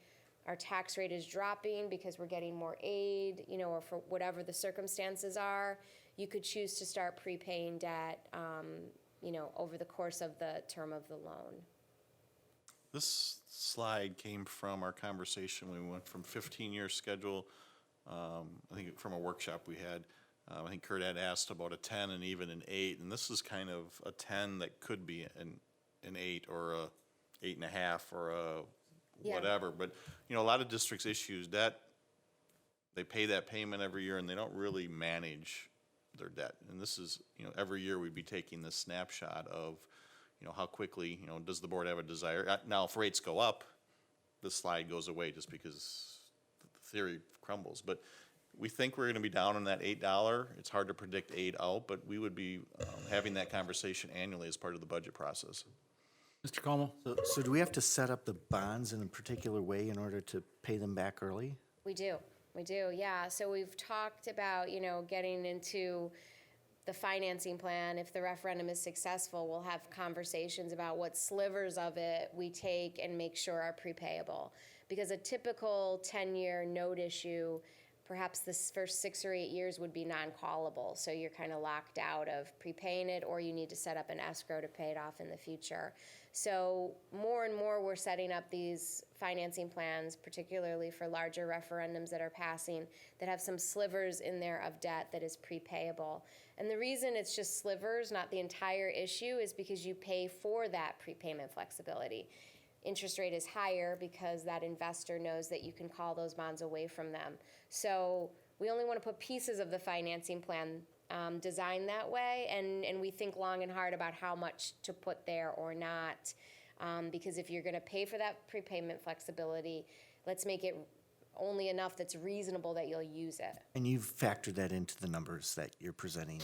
our tax rate is dropping because we're getting more aid, or for whatever the circumstances are, you could choose to start prepaying debt, over the course of the term of the loan. This slide came from our conversation when we went from 15-year schedule. I think from a workshop we had, I think Kurt had asked about a 10 and even an 8, and this is kind of a 10 that could be an 8 or a 8.5 or a whatever. But, a lot of districts issue debt, they pay that payment every year and they don't really manage their debt. And this is, every year we'd be taking this snapshot of, how quickly, does the board have a desire? Now, if rates go up, this slide goes away just because the theory crumbles. But we think we're going to be down on that $8. It's hard to predict 8 out, but we would be having that conversation annually as part of the budget process. Mr. Como? So do we have to set up the bonds in a particular way in order to pay them back early? We do, yeah. So we've talked about, getting into the financing plan. If the referendum is successful, we'll have conversations about what slivers of it we take and make sure are prepayable. Because a typical 10-year note issue, perhaps the first 6 or 8 years would be non-callable. So you're kind of locked out of prepaying it, or you need to set up an escrow to pay it off in the future. So more and more we're setting up these financing plans, particularly for larger referendums that are passing, that have some slivers in there of debt that is prepayable. And the reason it's just slivers, not the entire issue, is because you pay for that prepayment flexibility. Interest rate is higher because that investor knows that you can call those bonds away from them. So we only want to put pieces of the financing plan designed that way, and we think long and hard about how much to put there or not. Because if you're gonna pay for that prepayment flexibility, let's make it only enough that's reasonable that you'll use it. And you've factored that into the numbers that you're presenting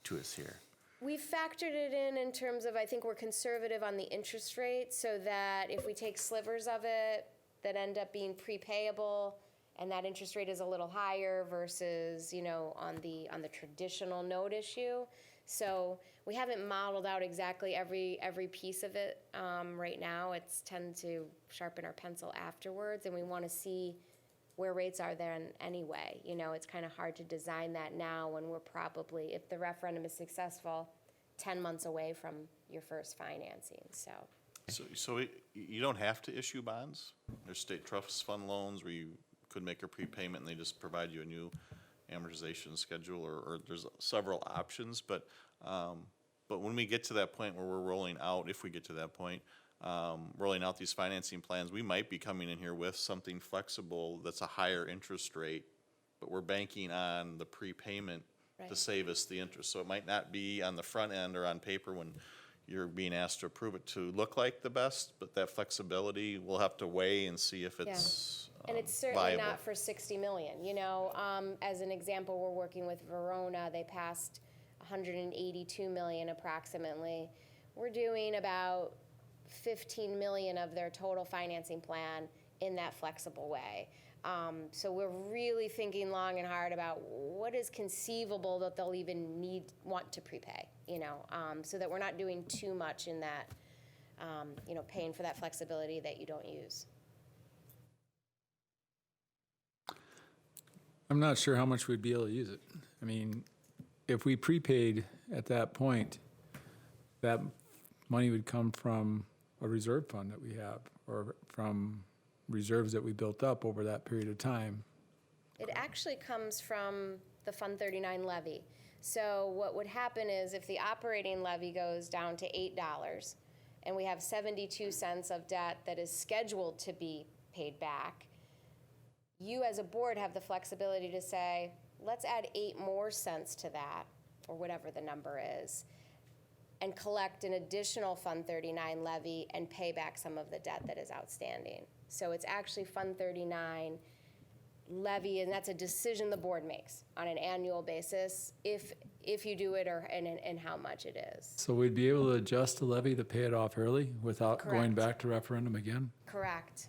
to us here. We factored it in terms of, I think we're conservative on the interest rate, so that if we take slivers of it that end up being prepayable, and that interest rate is a little higher versus, on the traditional note issue. So we haven't modeled out exactly every piece of it right now. It's tend to sharpen our pencil afterwards, and we want to see where rates are then anyway. It's kind of hard to design that now when we're probably, if the referendum is successful, 10 months away from your first financing, so. You don't have to issue bonds? There's state trust fund loans where you could make a prepayment and they just provide you a new amortization schedule, or there's several options, but when we get to that point where we're rolling out, if we get to that point, rolling out these financing plans, we might be coming in here with something flexible that's a higher interest rate, but we're banking on the prepayment to Right. save us the interest. So it might not be on the front end or on paper when you're being asked to approve it to look like the best, but that flexibility, we'll have to weigh and see if it's And it's certainly viable. not for 60 million, as an example, we're working with Verona, they passed 182 million approximately. We're doing about 15 million of their total financing plan in that flexible way. So we're really thinking long and hard about what is conceivable that they'll even want to prepay, so that we're not doing too much in that, paying for that flexibility that you don't use. I'm not sure how much we'd be able to use it. I mean, if we prepaid at that point, that money would come from a reserve fund that we have, or from reserves that we built up over that period of time. It actually comes from the Fund 39 levy. So what would happen is if the operating levy goes down to $8 and we have 72 cents of debt that is scheduled to be paid back, you as a board have the flexibility to say, let's add 8 more cents to that, or whatever the number is, and collect an additional Fund 39 levy and pay back some of the debt that is outstanding. So it's actually Fund 39 levy, and that's a decision the board makes on an annual basis, if you do it, and how much it is. So we'd be able to adjust the levy to pay it off early without going Correct. back to referendum again? Correct.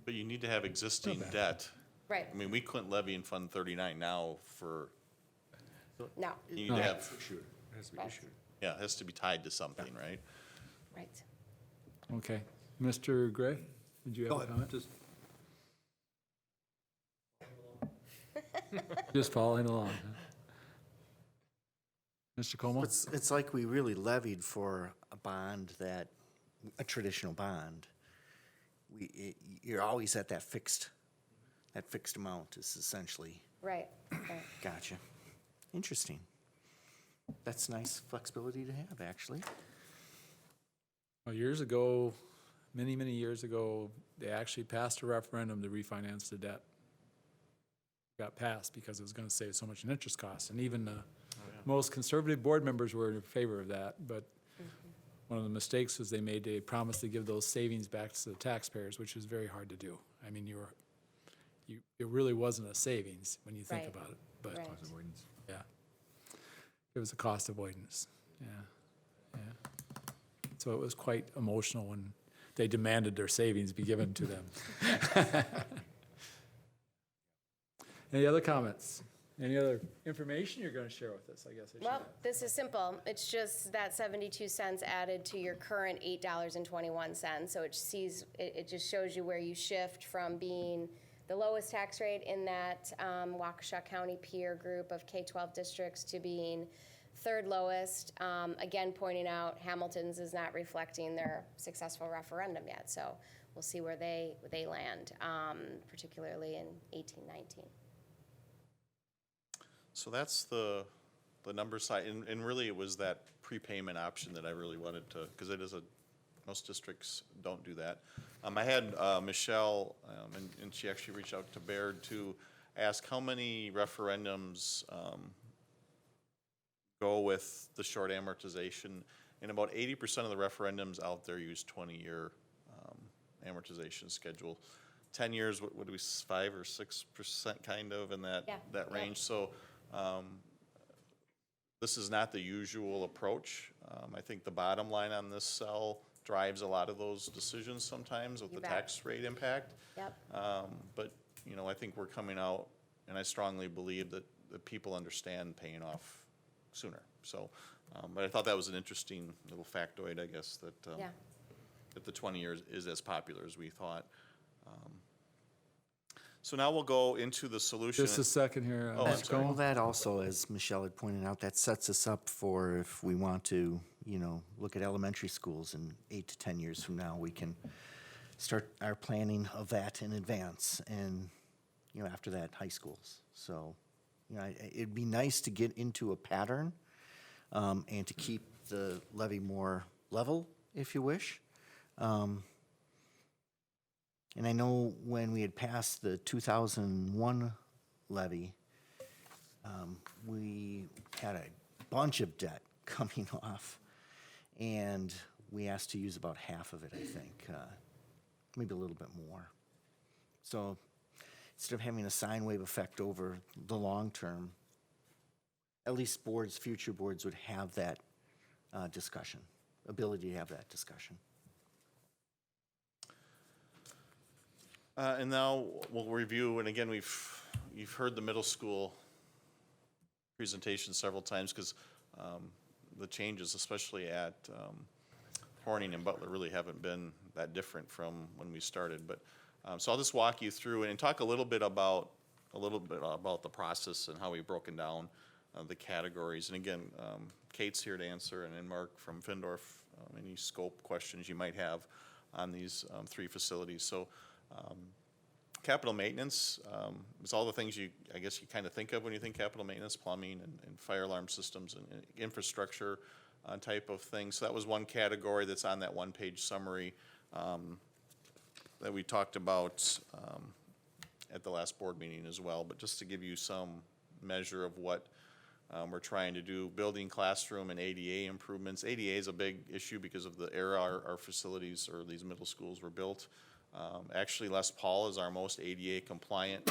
But you need to have existing debt. Right. I mean, we couldn't levy in Fund 39 now for, No. you need to have, Issued. It has to be Right. issued. yeah, it has to be tied to something, right? Right. Okay. Mr. Gray, did you have a comment? Just following along. Huh? Mr. Como? It's like we really levied for a bond a traditional bond. You're always at that fixed amount is essentially, Right. Right. gotcha. Interesting. That's nice flexibility to have, actually. Well, years ago, many, many years ago, they actually passed a referendum to refinance the debt. Got passed because it was gonna save so much in interest costs, and even the most conservative board members were in favor of that, but one of the mistakes was they promised to give those savings back to the taxpayers, which is very hard to do. I mean, it really wasn't a savings when you think Right. about it, but, Right. Avoidance. yeah. It was a cost avoidance, yeah, yeah. So it was quite emotional when they demanded their savings be given to them. Any other comments? Any other information you're gonna share with us, I guess I should Well, ask. this is simple. It's just that 72 cents added to your current $8.21. So it just shows you where you shift from being the lowest tax rate in that Waukesha County peer group of K-12 districts to being third lowest. Again, pointing out Hamilton's is not reflecting their successful referendum yet. So we'll see where they land, particularly in 18-19. So that's the number side, and really it was that prepayment option that I really wanted to, because most districts don't do that. I had Michelle, and she actually reached out to Baird to ask how many referendums go with the short amortization, and about 80% of the referendums out there use 20-year amortization schedule. 10 years, what do we, 5 or 6% kind of in that, Yeah, that yeah. range? So this is not the usual approach. I think the bottom line on this cell drives a lot of those decisions sometimes with You the bet. tax rate impact. Yep. But, you know, I think we're coming out, and I strongly believe that people understand paying off sooner. So, but I thought that was an interesting little factoid, I guess, that, Yeah. that the 20 years is as popular as we thought. So now we'll go into the solution. Just a second here. Oh, I'm Mr. sorry. Well, Como. that also, as Michelle had pointed out, that sets us up for if we want to, look at elementary schools in 8 to 10 years from now, we can start our planning of that in advance and, after that, high schools. So, it'd be nice to get into a pattern and to keep the levy more level, if you wish. And I know when we had passed the 2001 levy, we had a bunch of debt coming off, and we asked to use about half of it, I think, maybe a little bit more. So instead of having a sine wave effect over the long term, at least future boards would have that discussion, ability to have that discussion. And now we'll review, and again, you've heard the middle school presentation several times because the changes, especially at Horning and Butler, really haven't been that different from when we started. But so I'll just walk you through and talk a little bit about the process and how we've broken down the categories. And again, Kate's here to answer, and then Mark from Findorf, any scope questions you might have on these 3 facilities. So. Capital maintenance is all the things you kind of think of when you think capital maintenance, plumbing and fire alarm systems and infrastructure type of things. So that was one category that's on that one-page summary that we talked about at the last board meeting as well. But just to give you some measure of what we're trying to do, building, classroom, and ADA improvements. ADA is a big issue because of the era our facilities or these middle schools were built. Actually, Les Paul is our most ADA compliant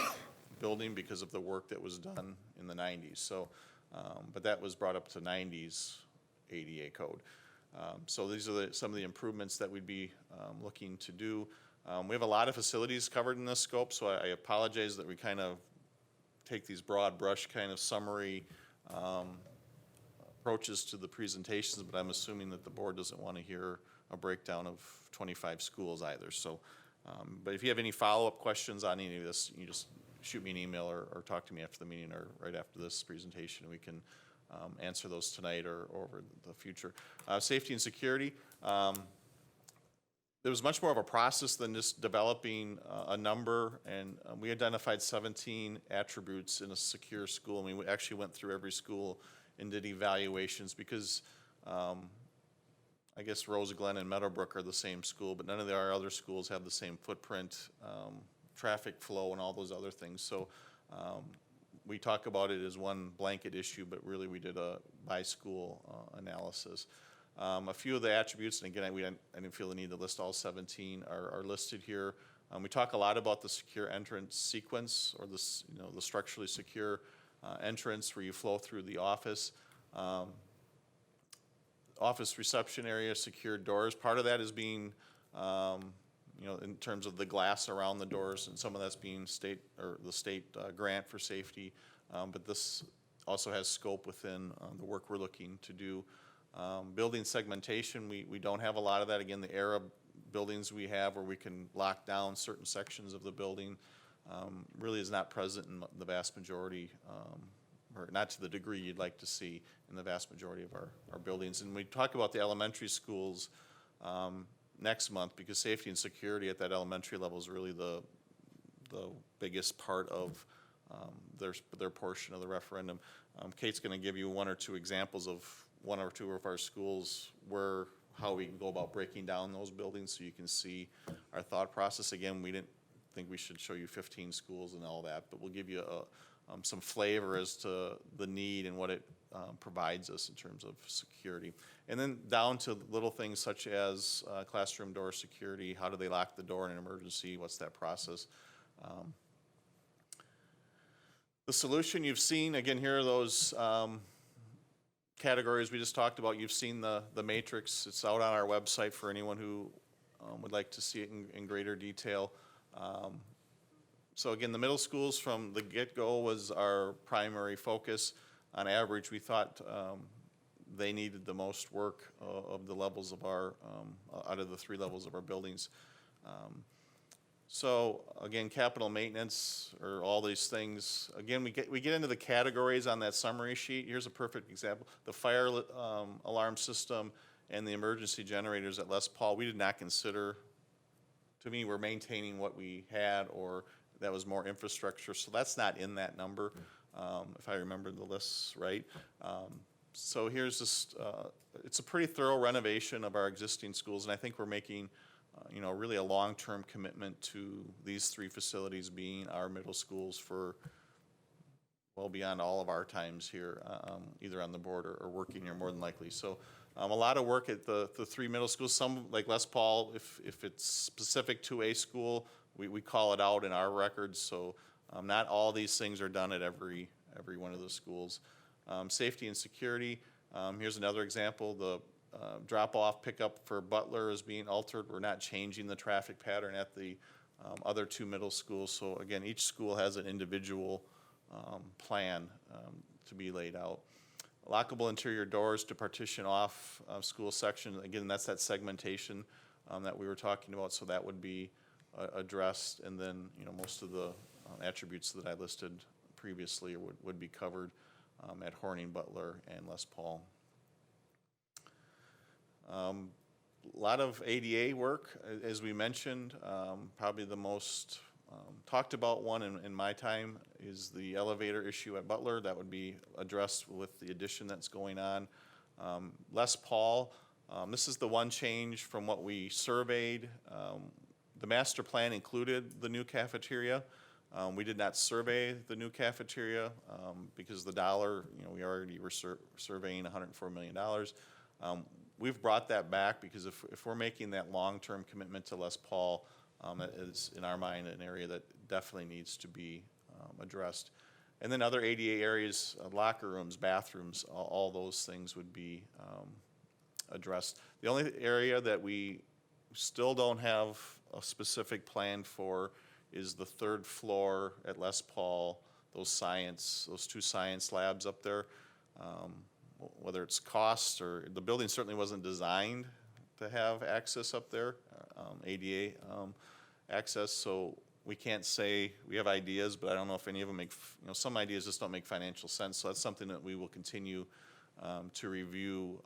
building because of the work that was done in the 90s. So, but that was brought up to 90s ADA code. So these are some of the improvements that we'd be looking to do. We have a lot of facilities covered in this scope, so I apologize that we kind of take these broad brush kind of summary approaches to the presentations, but I'm assuming that the board doesn't want to hear a breakdown of 25 schools either. So, but if you have any follow-up questions on any of this, you just shoot me an email or talk to me after the meeting or right after this presentation. We can answer those tonight or over the future. Safety and security. There was much more of a process than just developing a number, and we identified 17 attributes in a secure school, and we actually went through every school and did evaluations because I guess Rose Glen and Meadowbrook are the same school, but none of our other schools have the same footprint, traffic flow, and all those other things. So we talk about it as one blanket issue, but really we did a by-school analysis. A few of the attributes, and again, I didn't feel the need to list all 17, are listed here. We talk a lot about the secure entrance sequence, or this, the structurally secure entrance where you flow through the office. Office reception area, secured doors. Part of that is being, in terms of the glass around the doors, and some of that's being the state grant for safety. But this also has scope within the work we're looking to do. Building segmentation, we don't have a lot of that. Again, the era buildings we have where we can lock down certain sections of the building really is not present in the vast majority, or not to the degree you'd like to see in the vast majority of our buildings. And we talk about the elementary schools next month, because safety and security at that elementary level is really the biggest part of their portion of the referendum. Kate's going to give you 1 or 2 examples of 1 or 2 of our schools how we go about breaking down those buildings so you can see our thought process. Again, we didn't think we should show you 15 schools and all that, but we'll give you some flavor as to the need and what it provides us in terms of security. And then down to little things such as classroom door security, how do they lock the door in an emergency, what's that process? The solution you've seen, again, here are those categories we just talked about. You've seen the matrix. It's out on our website for anyone who would like to see it in greater detail. So again, the middle schools from the get-go was our primary focus. On average, we thought they needed the most work of the levels of our, out of the 3 levels of our buildings. So again, capital maintenance or all these things, again, we get into the categories on that summary sheet. Here's a perfect example. The fire alarm system and the emergency generators at Les Paul, we did not consider. To me, we're maintaining what we had, or that was more infrastructure, so that's not in that number, if I remember the lists right. So here's just, it's a pretty thorough renovation of our existing schools, and I think we're making you know, really a long-term commitment to these 3 facilities being our middle schools for well beyond all of our times here, either on the board or working here more than likely. So a lot of work at the 3 middle schools. Some, like Les Paul, if it's specific to a school, we call it out in our records. So not all these things are done at every one of the schools. Safety and security, here's another example. The drop-off pickup for Butler is being altered. We're not changing the traffic pattern at the other 2 middle schools. So again, each school has an individual plan to be laid out. Lockable interior doors to partition off school section. Again, that's that segmentation that we were talking about. So that would be addressed. And then, you know, most of the attributes that I listed previously would be covered at Horning, Butler, and Les Paul. A lot of ADA work, as we mentioned. Probably the most talked about one in my time is the elevator issue at Butler. That would be addressed with the addition that's going on. Les Paul, this is the one change from what we surveyed. The master plan included the new cafeteria. We did not survey the new cafeteria because the dollar, you know, we already were surveying $104 million. We've brought that back because if we're making that long-term commitment to Les Paul, that is, in our mind, an area that definitely needs to be addressed. And then other ADA areas, locker rooms, bathrooms, all those things would be addressed. The only area that we still don't have a specific plan for is the 3rd floor at Les Paul, those 2 science labs up there. Whether it's cost or the building certainly wasn't designed to have access up there, ADA access, so we can't say, we have ideas, but I don't know if any of them make, you know, some ideas just don't make financial sense, so that's something that we will continue to review.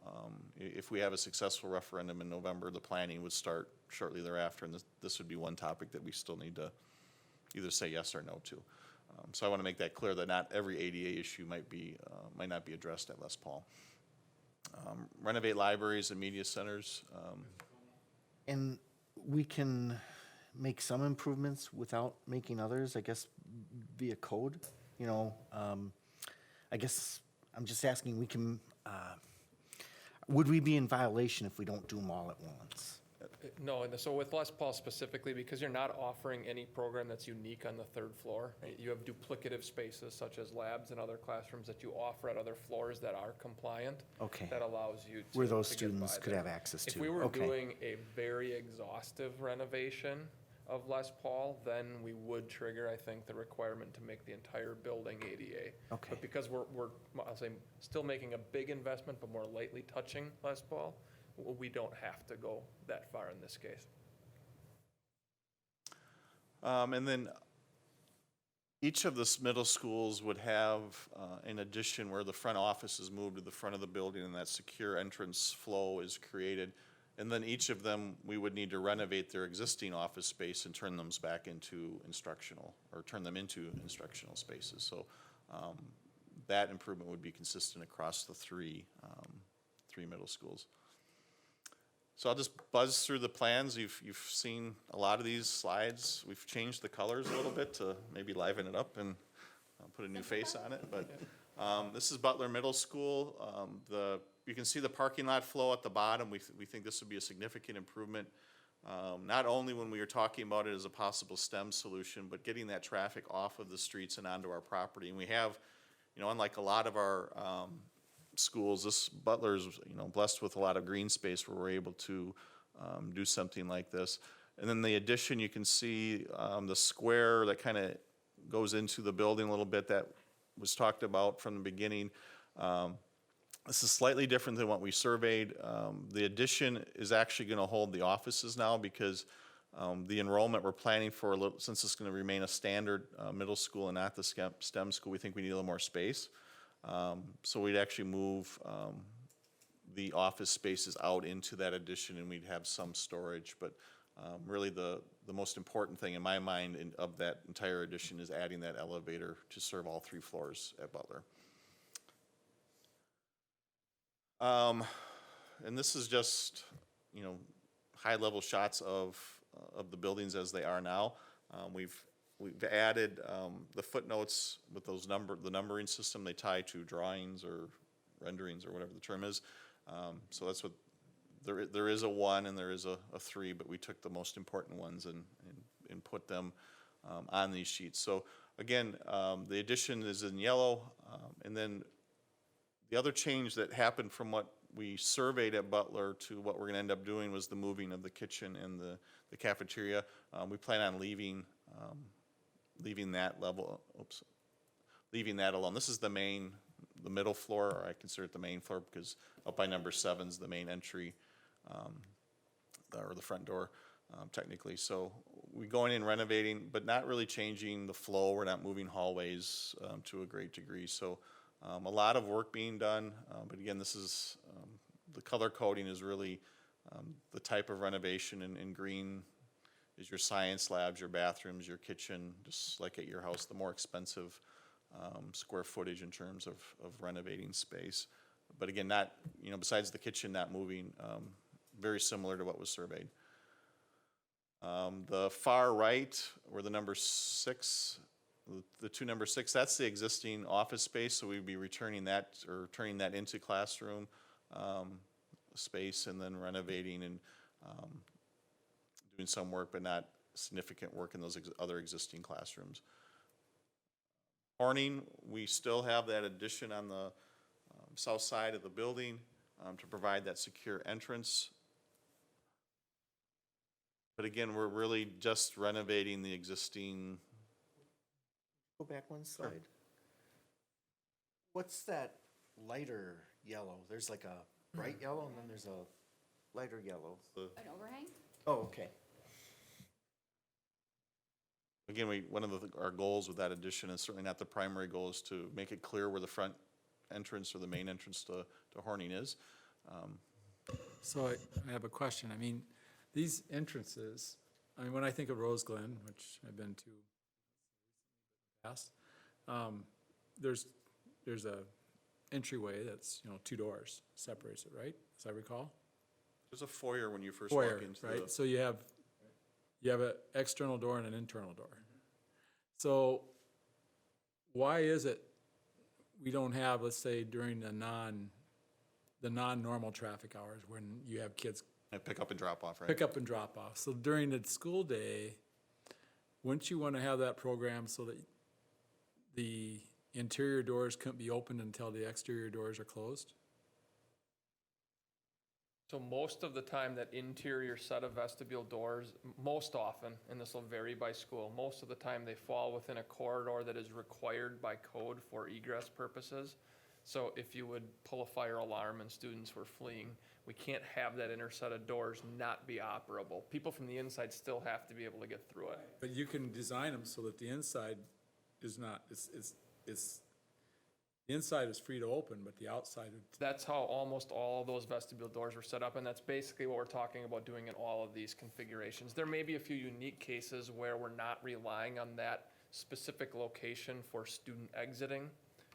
If we have a successful referendum in November, the planning would start shortly thereafter, and this would be one topic that we still need to either say yes or no to. So I want to make that clear that not every ADA issue might not be addressed at Les Paul. Renovate libraries and media centers. And we can make some improvements without making others, I guess, via code, you know. I guess I'm just asking, would we be in violation if we don't do them all at once? No, and so with Les Paul specifically, because you're not offering any program that's unique on the 3rd floor, you have duplicative spaces such as labs and other classrooms that you offer at other floors that are compliant. Okay. That allows you to. Where those to get students by could there. have access to. If we were Okay. doing a very exhaustive renovation of Les Paul, then we would trigger, I think, the requirement to make the entire building ADA. Okay. But because we're, I'll say, still making a big investment, but more lightly touching Les Paul, we don't have to go that far in this case. And then each of the middle schools would have, in addition, where the front office is moved to the front of the building and that secure entrance flow is created. And then each of them, we would need to renovate their existing office space and turn them back into instructional, or turn them into instructional spaces. So that improvement would be consistent across the three middle schools. So I'll just buzz through the plans. You've seen a lot of these slides. We've changed the colors a little bit to maybe liven it up and put a new face on it. But This is Butler Middle School. You can see the parking lot flow at the bottom. We think this would be a significant improvement, not only when we were talking about it as a possible STEM solution, but getting that traffic off of the streets and onto our property. And we have, unlike a lot of our schools, this Butler's, blessed with a lot of green space where we're able to do something like this. And then the addition, you can see the square that kind of goes into the building a little bit that was talked about from the beginning. This is slightly different than what we surveyed. The addition is actually going to hold the offices now because the enrollment we're planning for, since it's going to remain a standard middle school and not the STEM school, we think we need a little more space. So we'd actually move the office spaces out into that addition and we'd have some storage. But really the most important thing in my mind of that entire addition is adding that elevator to serve all 3 floors at Butler. And this is just, high-level shots of the buildings as they are now. We've added the footnotes with those the numbering system. They tie to drawings or renderings or whatever the term is. So that's what there is a 1 and there is a 3, but we took the most important ones and put them on these sheets. So again, the addition is in yellow, and then the other change that happened from what we surveyed at Butler to what we're going to end up doing was the moving of the kitchen and the cafeteria. We plan on leaving that level. Leaving that alone. This is the middle floor, or I consider it the main floor because up by number 7 is the main entry, or the front door, technically. So we going in renovating, but not really changing the flow. We're not moving hallways to a great degree. So a lot of work being done, but again, this is, the color coding is really the type of renovation, and green is your science labs, your bathrooms, your kitchen, just like at your house, the more expensive square footage in terms of renovating space. But again, not, besides the kitchen not moving, very similar to what was surveyed. The far right, where the number 6, the 2 number 6, that's the existing office space, so we'd be returning that or turning that into classroom space and then renovating and doing some work, but not significant work in those other existing classrooms. Horning, we still have that addition on the south side of the building to provide that secure entrance. But again, we're really just renovating the existing. Go back one slide. What's that lighter yellow? There's like a bright yellow and then there's a lighter yellow. An overhang? Oh, okay. Again, one of our goals with that addition, and certainly not the primary goal, is to make it clear where the front entrance or the main entrance to Horning is. So I have a question. I mean, these entrances, when I think of Rose Glen, which I've been to in the past, there's a entryway that's, 2 doors separates it, right? As I recall? There's a foyer when you first Foyer, walk into right? the. So you have an external door and an internal door. So why is it we don't have, let's say, during the non-normal traffic hours when you have kids Pick up and drop off, right? pick up and drop off? So during the school day, wouldn't you want to have that program so that the interior doors couldn't be opened until the exterior doors are closed? So most of the time, that interior set of vestibule doors, most often, and this will vary by school, most of the time they fall within a corridor that is required by code for egress purposes. So if you would pull a fire alarm and students were fleeing, we can't have that inner set of doors not be operable. People from the inside still have to be able to get through it. But you can design them so that the inside is not, the inside is free to open, but the outside. That's how almost all of those vestibule doors were set up, and that's basically what we're talking about doing in all of these configurations. There may be a few unique cases where we're not relying on that specific location for student exiting.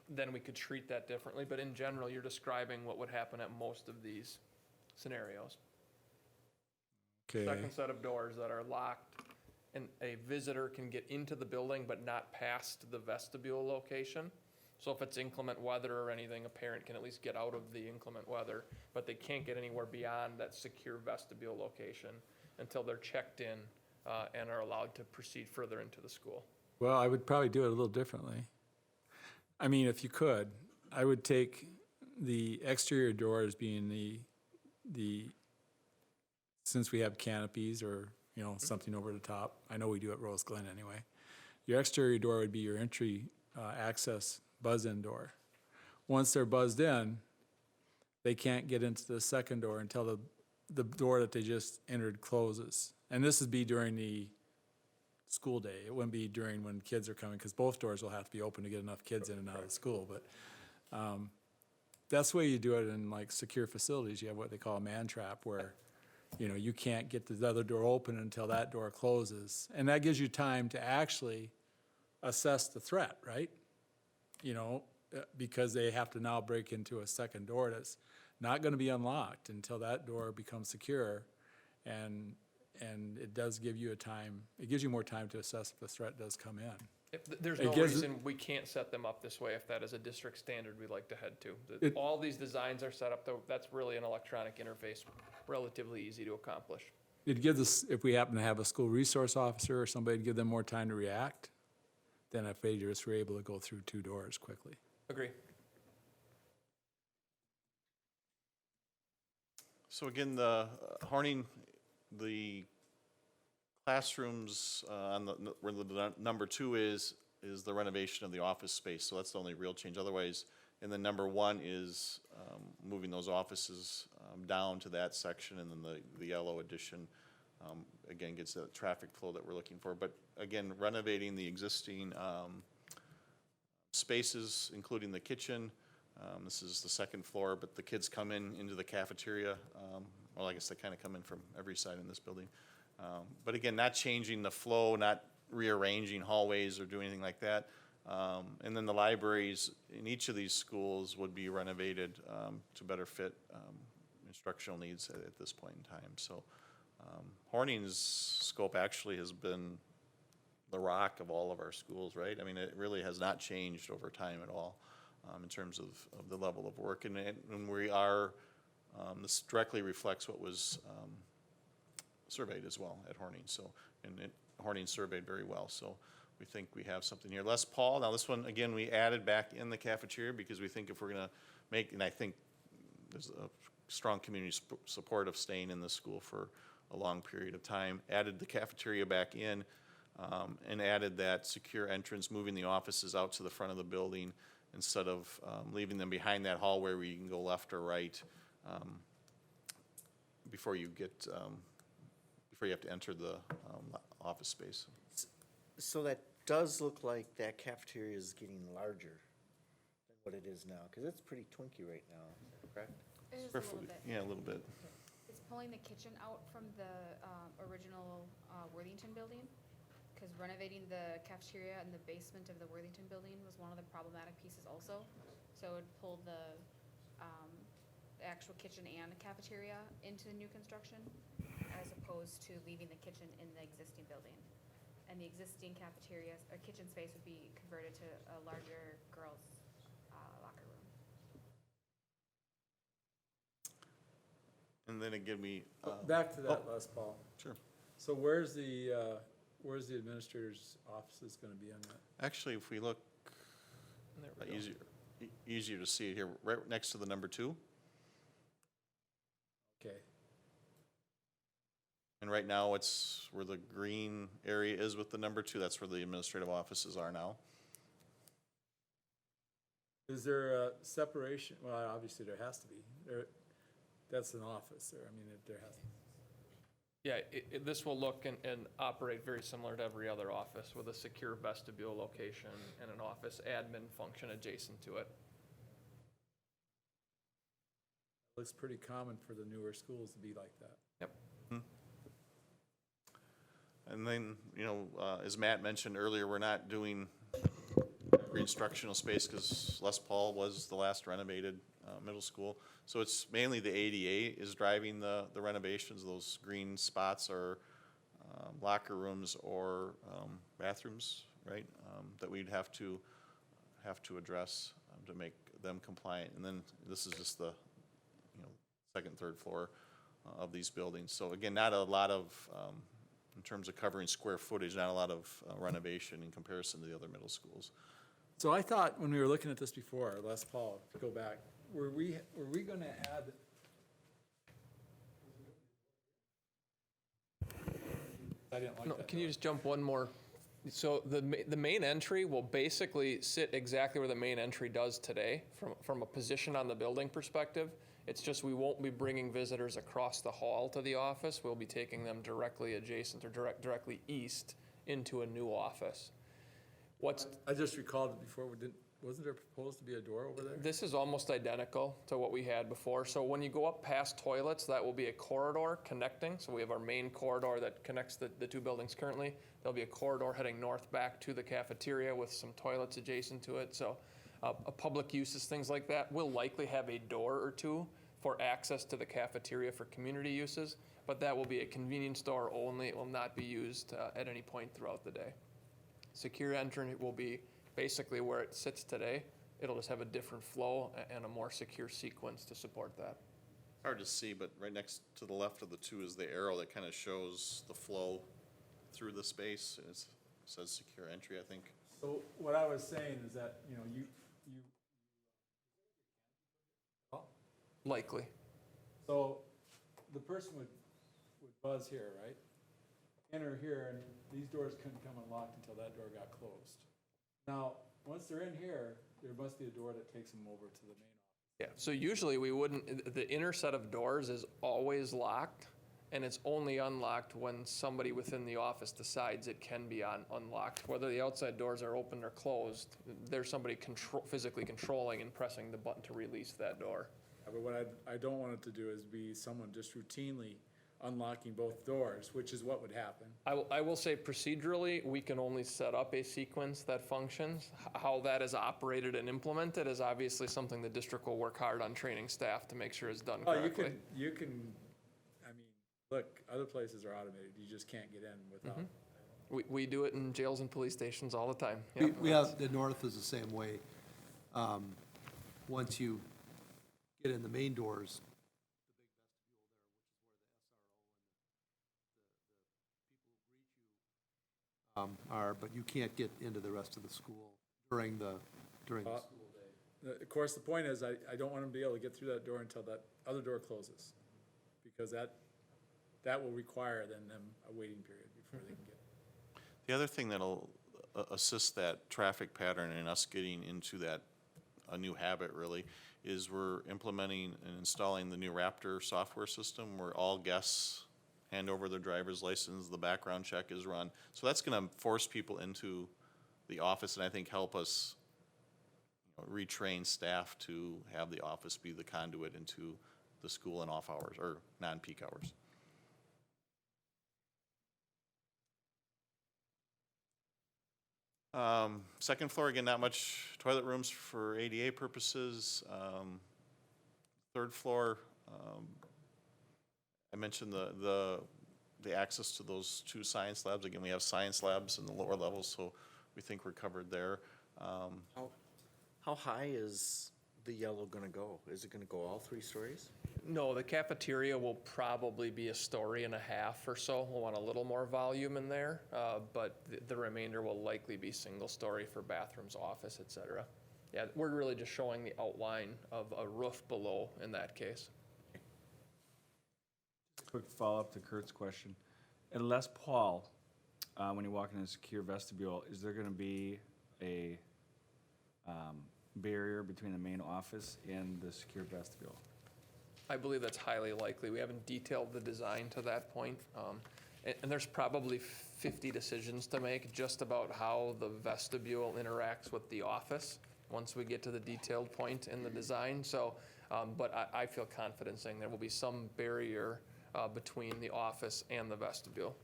Then we could treat that differently, but in general, you're describing what would happen at most of these scenarios. Okay. Second set of doors that are locked, and a visitor can get into the building but not past the vestibule location. So if it's inclement weather or anything, a parent can at least get out of the inclement weather, but they can't get anywhere beyond that secure vestibule location until they're checked in and are allowed to proceed further into the school. Well, I would probably do it a little differently. I mean, if you could, I would take the exterior doors being since we have canopies or, something over the top. I know we do at Rose Glen anyway. Your exterior door would be your entry access buzz-in door. Once they're buzzed in, they can't get into the second door until the door that they just entered closes. And this would be during the school day. It wouldn't be during when kids are coming, because both doors will have to be open to get enough kids in and out of the school. But that's the way you do it in like secure facilities. You have what they call a man trap, where you can't get the other door open until that door closes. And that gives you time to actually assess the threat, right? Because they have to now break into a second door that's not going to be unlocked until that door becomes secure. And it does give you it gives you more time to assess if the threat does come in. There's It no gives- reason we can't set them up this way if that is a district standard we'd like to head to. All these designs are set up, though, that's really an electronic interface, relatively easy to accomplish. It gives us, if we happen to have a school resource officer or somebody, to give them more time to react than if they just were able to go through two doors quickly. Agree. So again, the Horning, the classrooms where the number 2 is the renovation of the office space. So that's the only real change. Otherwise, and then number 1 is moving those offices down to that section, and then the yellow addition again gets the traffic flow that we're looking for. But again, renovating the existing spaces, including the kitchen. This is the second floor, but the kids come into the cafeteria. Well, I guess they kind of come in from every side in this building. But again, not changing the flow, not rearranging hallways or doing anything like that. And then the libraries in each of these schools would be renovated to better fit instructional needs at this point in time. So Horning's scope actually has been the rock of all of our schools, right? I mean, it really has not changed over time at all in terms of the level of work. And we are, this directly reflects what was surveyed as well at Horning. So, Horning surveyed very well. So we think we have something here. Les Paul, now this one, again, we added back in the cafeteria because we think if we're gonna make, and I think there's a strong community support of staying in this school for a long period of time, added the cafeteria back in, and added that secure entrance, moving the offices out to the front of the building instead of leaving them behind that hallway where you can go left or right before you get, before you have to enter the office space. So that does look like that cafeteria is getting larger than what it is now, because it's pretty twinky right now, correct? It is a Square little foot- bit. Yeah, a little bit. It's pulling the kitchen out from the original Worthington building, because renovating the cafeteria in the basement of the Worthington building was one of the problematic pieces also. So it pulled the actual kitchen and the cafeteria into the new construction, as opposed to leaving the kitchen in the existing building. And the existing cafeteria, or kitchen space would be converted to a larger girls' locker room. And then again, Back to that, Les Paul. sure. So where's the administrator's office is gonna be on that? Actually, if we look, There we go. easier to see it here, right next to the number 2. Okay. And right now, it's where the green area is with the number 2. That's where the administrative offices are now. Is there a separation? Well, obviously there has to be. That's an office there. I mean, there has to be. Yeah, this will look and operate very similar to every other office with a secure vestibule location and an office admin function adjacent to it. Looks pretty common for the newer schools to be like that. Yep. And then, as Matt mentioned earlier, we're not doing every instructional space because Les Paul was the last renovated middle school. So it's mainly the ADA is driving the renovations. Those green spots are locker rooms or bathrooms, right? That we'd have to have to address to make them compliant. And then this is just the, second, third floor of these buildings. So again, not a lot of, in terms of covering square footage, not a lot of renovation in comparison to the other middle schools. So I thought when we were looking at this before, last fall, to go back, were we gonna add? I didn't like No, that. can you just jump one more? So the main entry will basically sit exactly where the main entry does today, from a position on the building perspective. It's just we won't be bringing visitors across the hall to the office. We'll be taking them directly adjacent or directly east into a new office. I just recalled it before, wasn't there proposed to be a door over there? This is almost identical to what we had before. So when you go up past toilets, that will be a corridor connecting. So we have our main corridor that connects the two buildings currently. There'll be a corridor heading north back to the cafeteria with some toilets adjacent to it. So public uses, things like that. We'll likely have a door or two for access to the cafeteria for community uses, but that will be a convenience door only. It will not be used at any point throughout the day. Secure entrance will be basically where it sits today. It'll just have a different flow and a more secure sequence to support that. Hard to see, but right next to the left of the two is the arrow that kind of shows the flow through the space. It says secure entry, I think. So what I was saying is that, you Likely. so the person would buzz here, right? Enter here, and these doors couldn't come unlocked until that door got closed. Now, once they're in here, there must be a door that takes them over to the main office. Yeah, so usually we wouldn't, the inner set of doors is always locked, and it's only unlocked when somebody within the office decides it can be unlocked. Whether the outside doors are open or closed, there's somebody physically controlling and pressing the button to release that door. Yeah, but what I don't want it to do is be someone just routinely unlocking both doors, which is what would happen. I will say procedurally, we can only set up a sequence that functions. How that is operated and implemented is obviously something the district will work hard on training staff to make sure is done Oh, correctly. you can, I mean, look, other places are automated, you just can't get in without. We do it in jails and police stations all the time. We have, the north is the same way. Once you get in the main doors, but you can't get into the rest of the school during the school day. Of course, the point is, I don't want them to be able to get through that door until that other door closes, because that will require then them a waiting period before they can get. The other thing that'll assist that traffic pattern and us getting into that, a new habit really, is we're implementing and installing the new Raptor software system where all guests hand over their driver's license, the background check is run. So that's gonna force people into the office and I think help us retrain staff to have the office be the conduit into the school and off hours, or non-peak hours. Second floor, again, not much toilet rooms for ADA purposes. Third floor, I mentioned the access to those two science labs. Again, we have science labs in the lower levels, so we think we're covered there. How high is the yellow gonna go? Is it gonna go all 3 stories? No, the cafeteria will probably be a story and a half or so. We'll want a little more volume in there, but the remainder will likely be single story for bathrooms, office, et cetera. Yeah, we're really just showing the outline of a roof below in that case. Quick follow-up to Kurt's question. At Les Paul, when you walk in a secure vestibule, is there gonna be a barrier between the main office and the secure vestibule? I believe that's highly likely. We haven't detailed the design to that point. And there's probably 50 decisions to make just about how the vestibule interacts with the office once we get to the detailed point in the design. So, but I feel confident saying there will be some barrier between the office and the vestibule.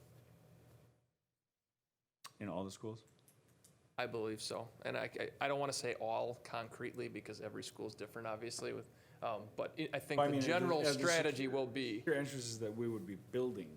In all the schools? I believe so. And I don't want to say all concretely because every school is different, obviously, with, but I think Well, I the mean, general as the strategy will be, Your interest is that we would be building,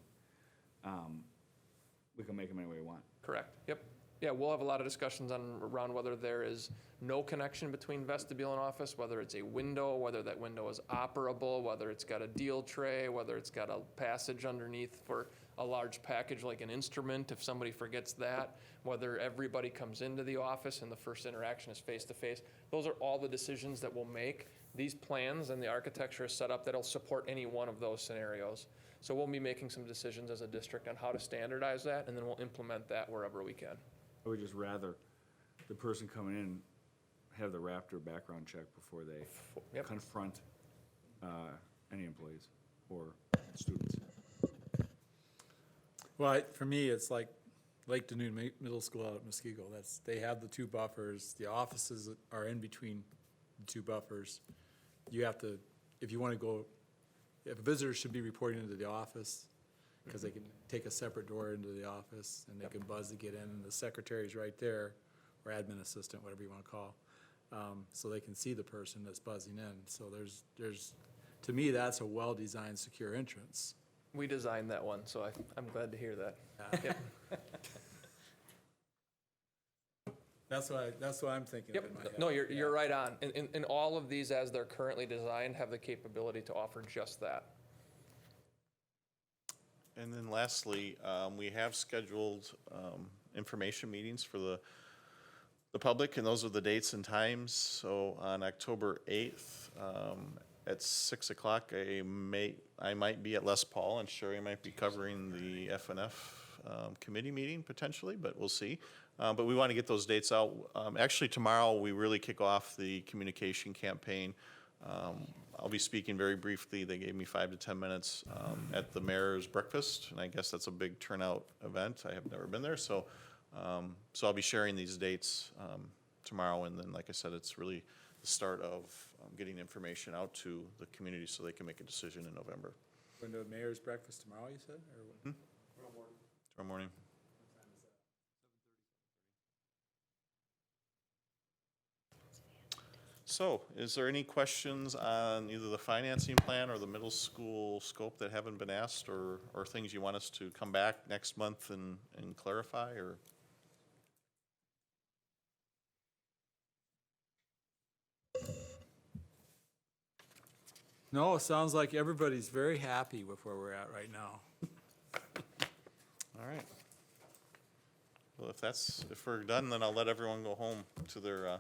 we can make them any way we want. correct, yep. Yeah, we'll have a lot of discussions around whether there is no connection between vestibule and office, whether it's a window, whether that window is operable, whether it's got a deal tray, whether it's got a passage underneath for a large package like an instrument, if somebody forgets that, whether everybody comes into the office and the first interaction is face-to-face. Those are all the decisions that we'll make. These plans and the architecture is set up that'll support any one of those scenarios. So we'll be making some decisions as a district on how to standardize that, and then we'll implement that wherever we can. I would just rather the person coming in have the Raptor background check before they Yep. confront any employees or students. Well, for me, it's like Lake Danube Middle School out at Muskego. They have the 2 buffers. The offices are in between the 2 buffers. You have to, if you want to go, if visitors should be reporting into the office, because they can take a separate door into the office, and they can buzz to get in, and the secretary's right there, or admin assistant, whatever you want to call, so they can see the person that's buzzing in. So there's, to me, that's a well-designed, secure entrance. We designed that one, so I'm glad to hear that. Yep. That's what I'm thinking of in my head. Yep, no, you're right on. And all of these, as they're currently designed, have the capability to offer just that. And then lastly, we have scheduled information meetings for the public, and those are the dates and times. So on October 8th at 6 o'clock, I might be at Les Paul, and Sherry might be covering the F&F committee meeting potentially, but we'll see. But we want to get those dates out. Actually, tomorrow, we really kick off the communication campaign. I'll be speaking very briefly. They gave me 5 to 10 minutes at the mayor's breakfast, and I guess that's a big turnout event. I have never been there, so I'll be sharing these dates tomorrow, and then, like I said, it's really the start of getting information out to the community so they can make a decision in November. Going to a mayor's breakfast tomorrow, you said, or what? Tomorrow morning. So, is there any questions on either the financing plan or the middle school scope that haven't been asked, or things you want us to come back next month and clarify, or? No, it sounds like everybody's very happy with where we're at right now. All right. Well, if we're done, then I'll let everyone go home to their,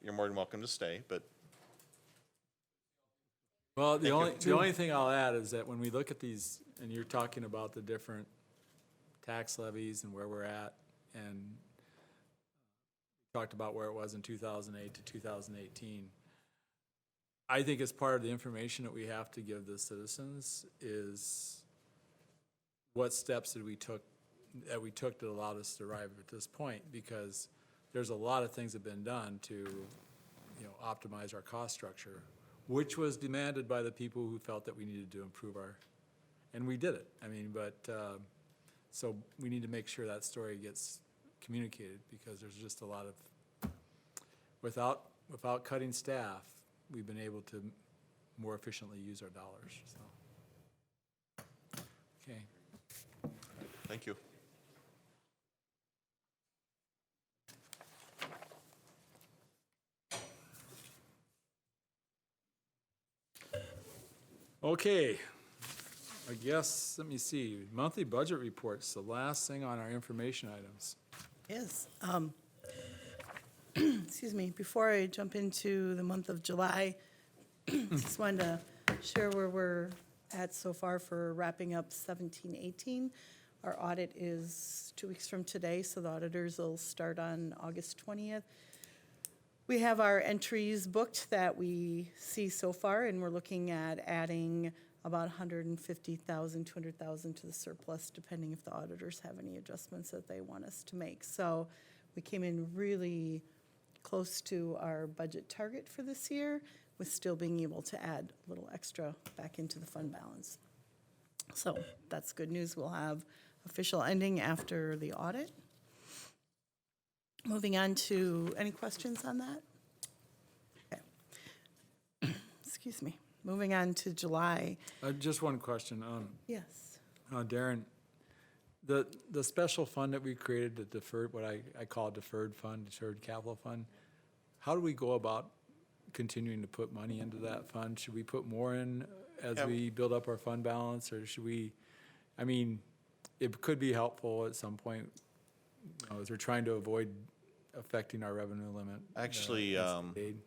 you're more than welcome to stay, but. Well, the only thing I'll add is that when we look at these, and you're talking about the different tax levies and where we're at, and talked about where it was in 2008 to 2018, I think as part of the information that we have to give the citizens is what steps that we took that allowed us to arrive at this point, because there's a lot of things that have been done to, optimize our cost structure, which was demanded by the people who felt that we needed to improve and we did it. So we need to make sure that story gets communicated, because there's just a lot of, without cutting staff, we've been able to more efficiently use our dollars, so. Okay. Thank you. Okay, I guess, let me see, monthly budget reports, the last thing on our information items. Yes. Excuse me, before I jump into the month of July, just wanted to share where we're at so far for wrapping up 17-18. Our audit is 2 weeks from today, so the auditors will start on August 20th. We have our entries booked that we see so far, and we're looking at adding about $150,000, $200,000 to the surplus, depending if the auditors have any adjustments that they want us to make. So we came in really close to our budget target for this year, with still being able to add a little extra back into the fund balance. So that's good news. We'll have official ending after the audit. Moving on to, any questions on that? Okay. Excuse me. Moving on to July. Just one question. Yes. Darren, The special fund that we created, the deferred, what I call deferred fund, deferred capital fund, how do we go about continuing to put money into that fund? Should we put more in as Yeah. we build up our fund balance, or should we, I mean, it could be helpful at some point, you know, as we're trying to avoid affecting our revenue limit. Actually, state aid.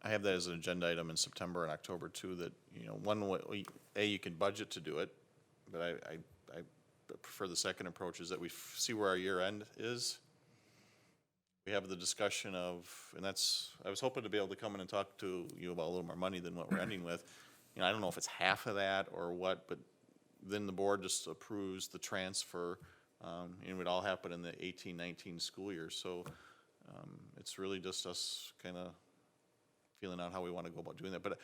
I have that as an agenda item in September and October too, that, you know, one way, you can budget to do it, but I prefer the second approach, is that we see where our year end is. We have the discussion of, and that's, I was hoping to be able to come in and talk to you about a little more money than what we're ending with. You know, I don't know if it's half of that or what, but then the board just approves the transfer, and it would all happen in the 18-19 school year. So it's really just us kind of feeling out how we want to go about doing that. But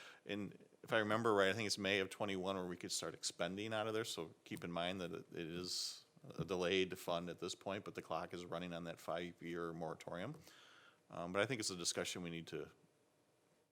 if I remember right, I think it's May of '21 where we could start expending out of there. So keep in mind that it is a delayed fund at this point, but the clock is running on that 5-year moratorium. But I think it's a discussion we need to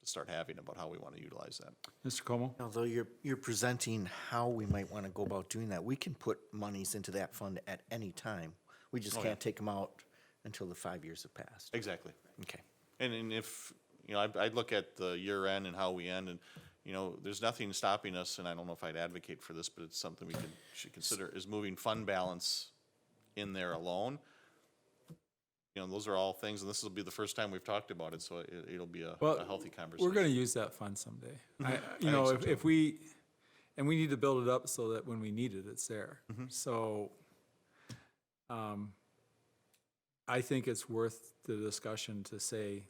start having about how we want to utilize that. Mr. Como? Although you're presenting how we might want to go about doing that, we can put monies into that fund at any time. We just Oh, yeah. can't take them out until the 5 years have passed. Exactly. Okay. And if, you know, I'd look at the year end and how we end, and, you know, there's nothing stopping us, and I don't know if I'd advocate for this, but it's something we should consider, is moving fund balance in there alone. You know, those are all things, and this will be the first time we've talked about it, so it'll be a Well, healthy conversation. We're gonna use that fund someday. You I know, think so, if we, and we need to build it up so that when we need it, it's there. So, I think it's worth the discussion to say,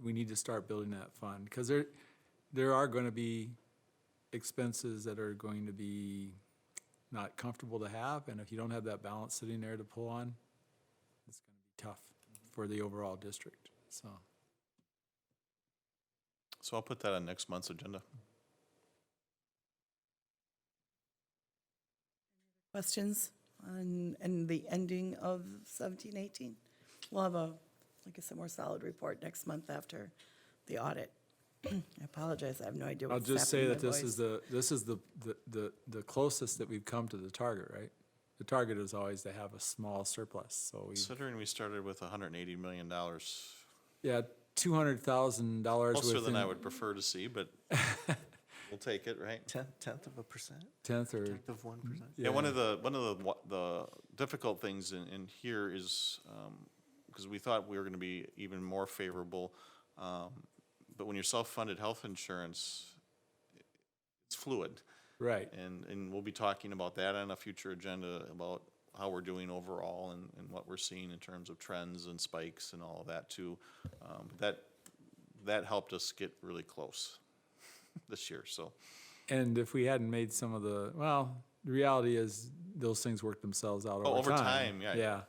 we need to start building that fund, because there are gonna be expenses that are going to be not comfortable to have, and if you don't have that balance sitting there to pull on, it's gonna be tough for the overall district, so. So I'll put that on next month's agenda. Questions on, and the ending of 17-18? We'll have a, like I said, more solid report next month after the audit. I apologize, I have no idea I'll what's just say happening that in my voice. this is the closest that we've come to the target, right? The target is always to have a small surplus, so we, Considering we started with $180 million, yeah, $200,000 closer than I within would prefer to see, but we'll take it, right? Tenth of a percent? tenth or, Tenth of 1%? Yeah, one of the difficult things in here is, because we thought we were gonna be even more favorable, but when you're self-funded health insurance, it's fluid. right. And we'll be talking about that on a future agenda, about how we're doing overall and what we're seeing in terms of trends and spikes and all of that too. That helped us get really close this year, so. And if we hadn't made some of the, well, the reality is, those things work themselves out Oh, over over time. time, yeah. Yeah,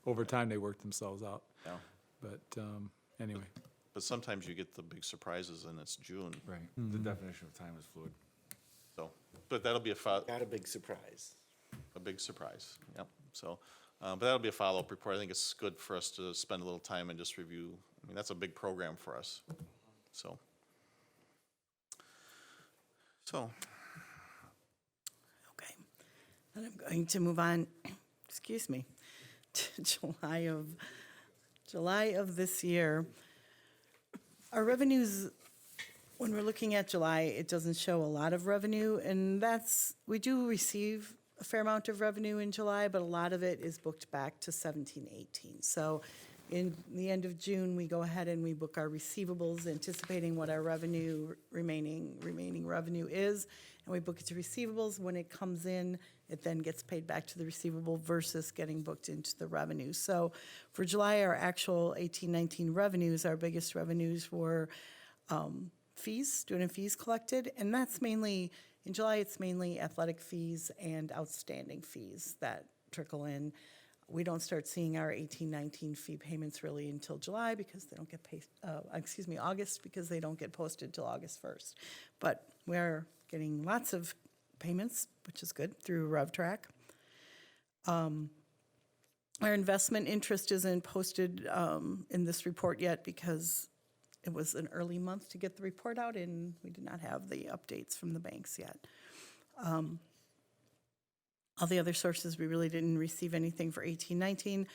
over time, they work themselves out, Yeah. but, anyway. But sometimes you get the big surprises and it's June, Right. The definition of time is fluid. so. But that'll be Got a big surprise. a big surprise, yep, so. But that'll be a follow-up report. I think it's good for us to spend a little time and just review. I mean, that's a big program for us, so. So, Okay, then I'm going to move on, excuse me, to July of this year. Our revenues, when we're looking at July, it doesn't show a lot of revenue, and that's, we do receive a fair amount of revenue in July, but a lot of it is booked back to 17-18. So in the end of June, we go ahead and we book our receivables, anticipating what our revenue, remaining revenue is, and we book it to receivables. When it comes in, it then gets paid back to the receivable versus getting booked into the revenue. So for July, our actual 18-19 revenues, our biggest revenues were fees, student fees collected, and that's mainly, in July, it's mainly athletic fees and outstanding fees that trickle in. We don't start seeing our 18-19 fee payments really until July because they don't get paid, August, because they don't get posted till August 1st. But we are getting lots of payments, which is good, through RevTrack. Our investment interest isn't posted in this report yet because it was an early month to get the report out, and we did not have the updates from the banks yet. All the other sources, we really didn't receive anything for 18-19,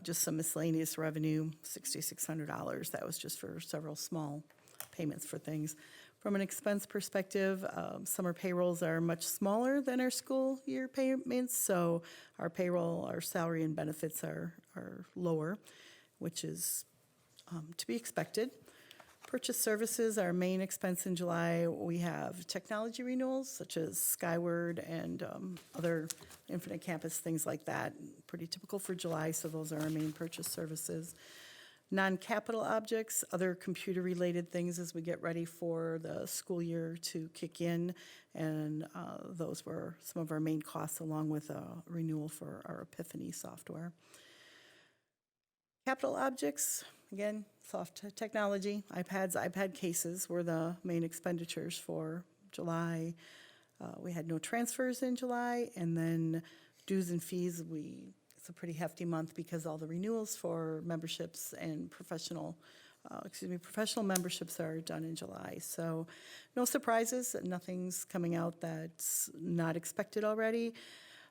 just some miscellaneous revenue, $6,600. That was just for several small payments for things. From an expense perspective, summer payrolls are much smaller than our school year payments, so our payroll, our salary and benefits are lower, which is to be expected. Purchase services, our main expense in July, we have technology renewals such as Skyward and other Infinite Campus, things like that. Pretty typical for July, so those are our main purchase services. Non-capital objects, other computer-related things as we get ready for the school year to kick in, and those were some of our main costs along with a renewal for our Epiphany software. Capital objects, again, soft technology, iPads, iPad cases were the main expenditures for July. We had no transfers in July, and then dues and fees, it's a pretty hefty month because all the renewals for memberships and professional memberships are done in July. So no surprises, nothing's coming out that's not expected already.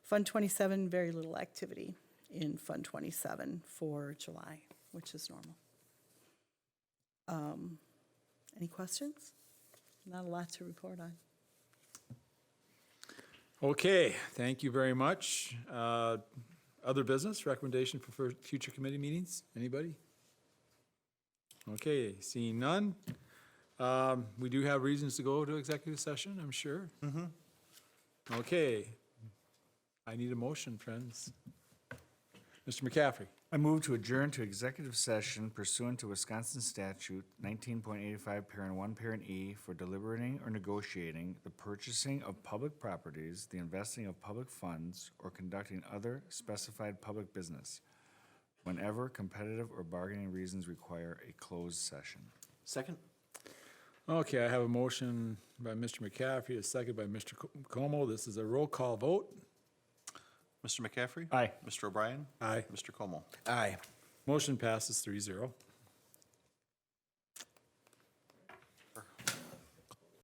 Fund 27, very little activity in Fund 27 for July, which is normal. Any questions? Not a lot to report on. Okay, thank you very much. Other business, recommendation for future committee meetings? Anybody? Okay, seeing none. We do have reasons to go to executive session, I'm sure. Okay. I need a motion, friends. Mr. McCaffrey. I move to adjourn to executive session pursuant to Wisconsin statute 19.85, parent 1, parent E, for deliberating or negotiating the purchasing of public properties, the investing of public funds, or conducting other specified public business, whenever competitive or bargaining reasons require a closed session. Second? Okay, I have a motion by Mr. McCaffrey, a second by Mr. Como. This is a roll call vote. Mr. McCaffrey? Aye. Mr. O'Brien? Aye. Mr. Como? Aye. Motion passes 3-0.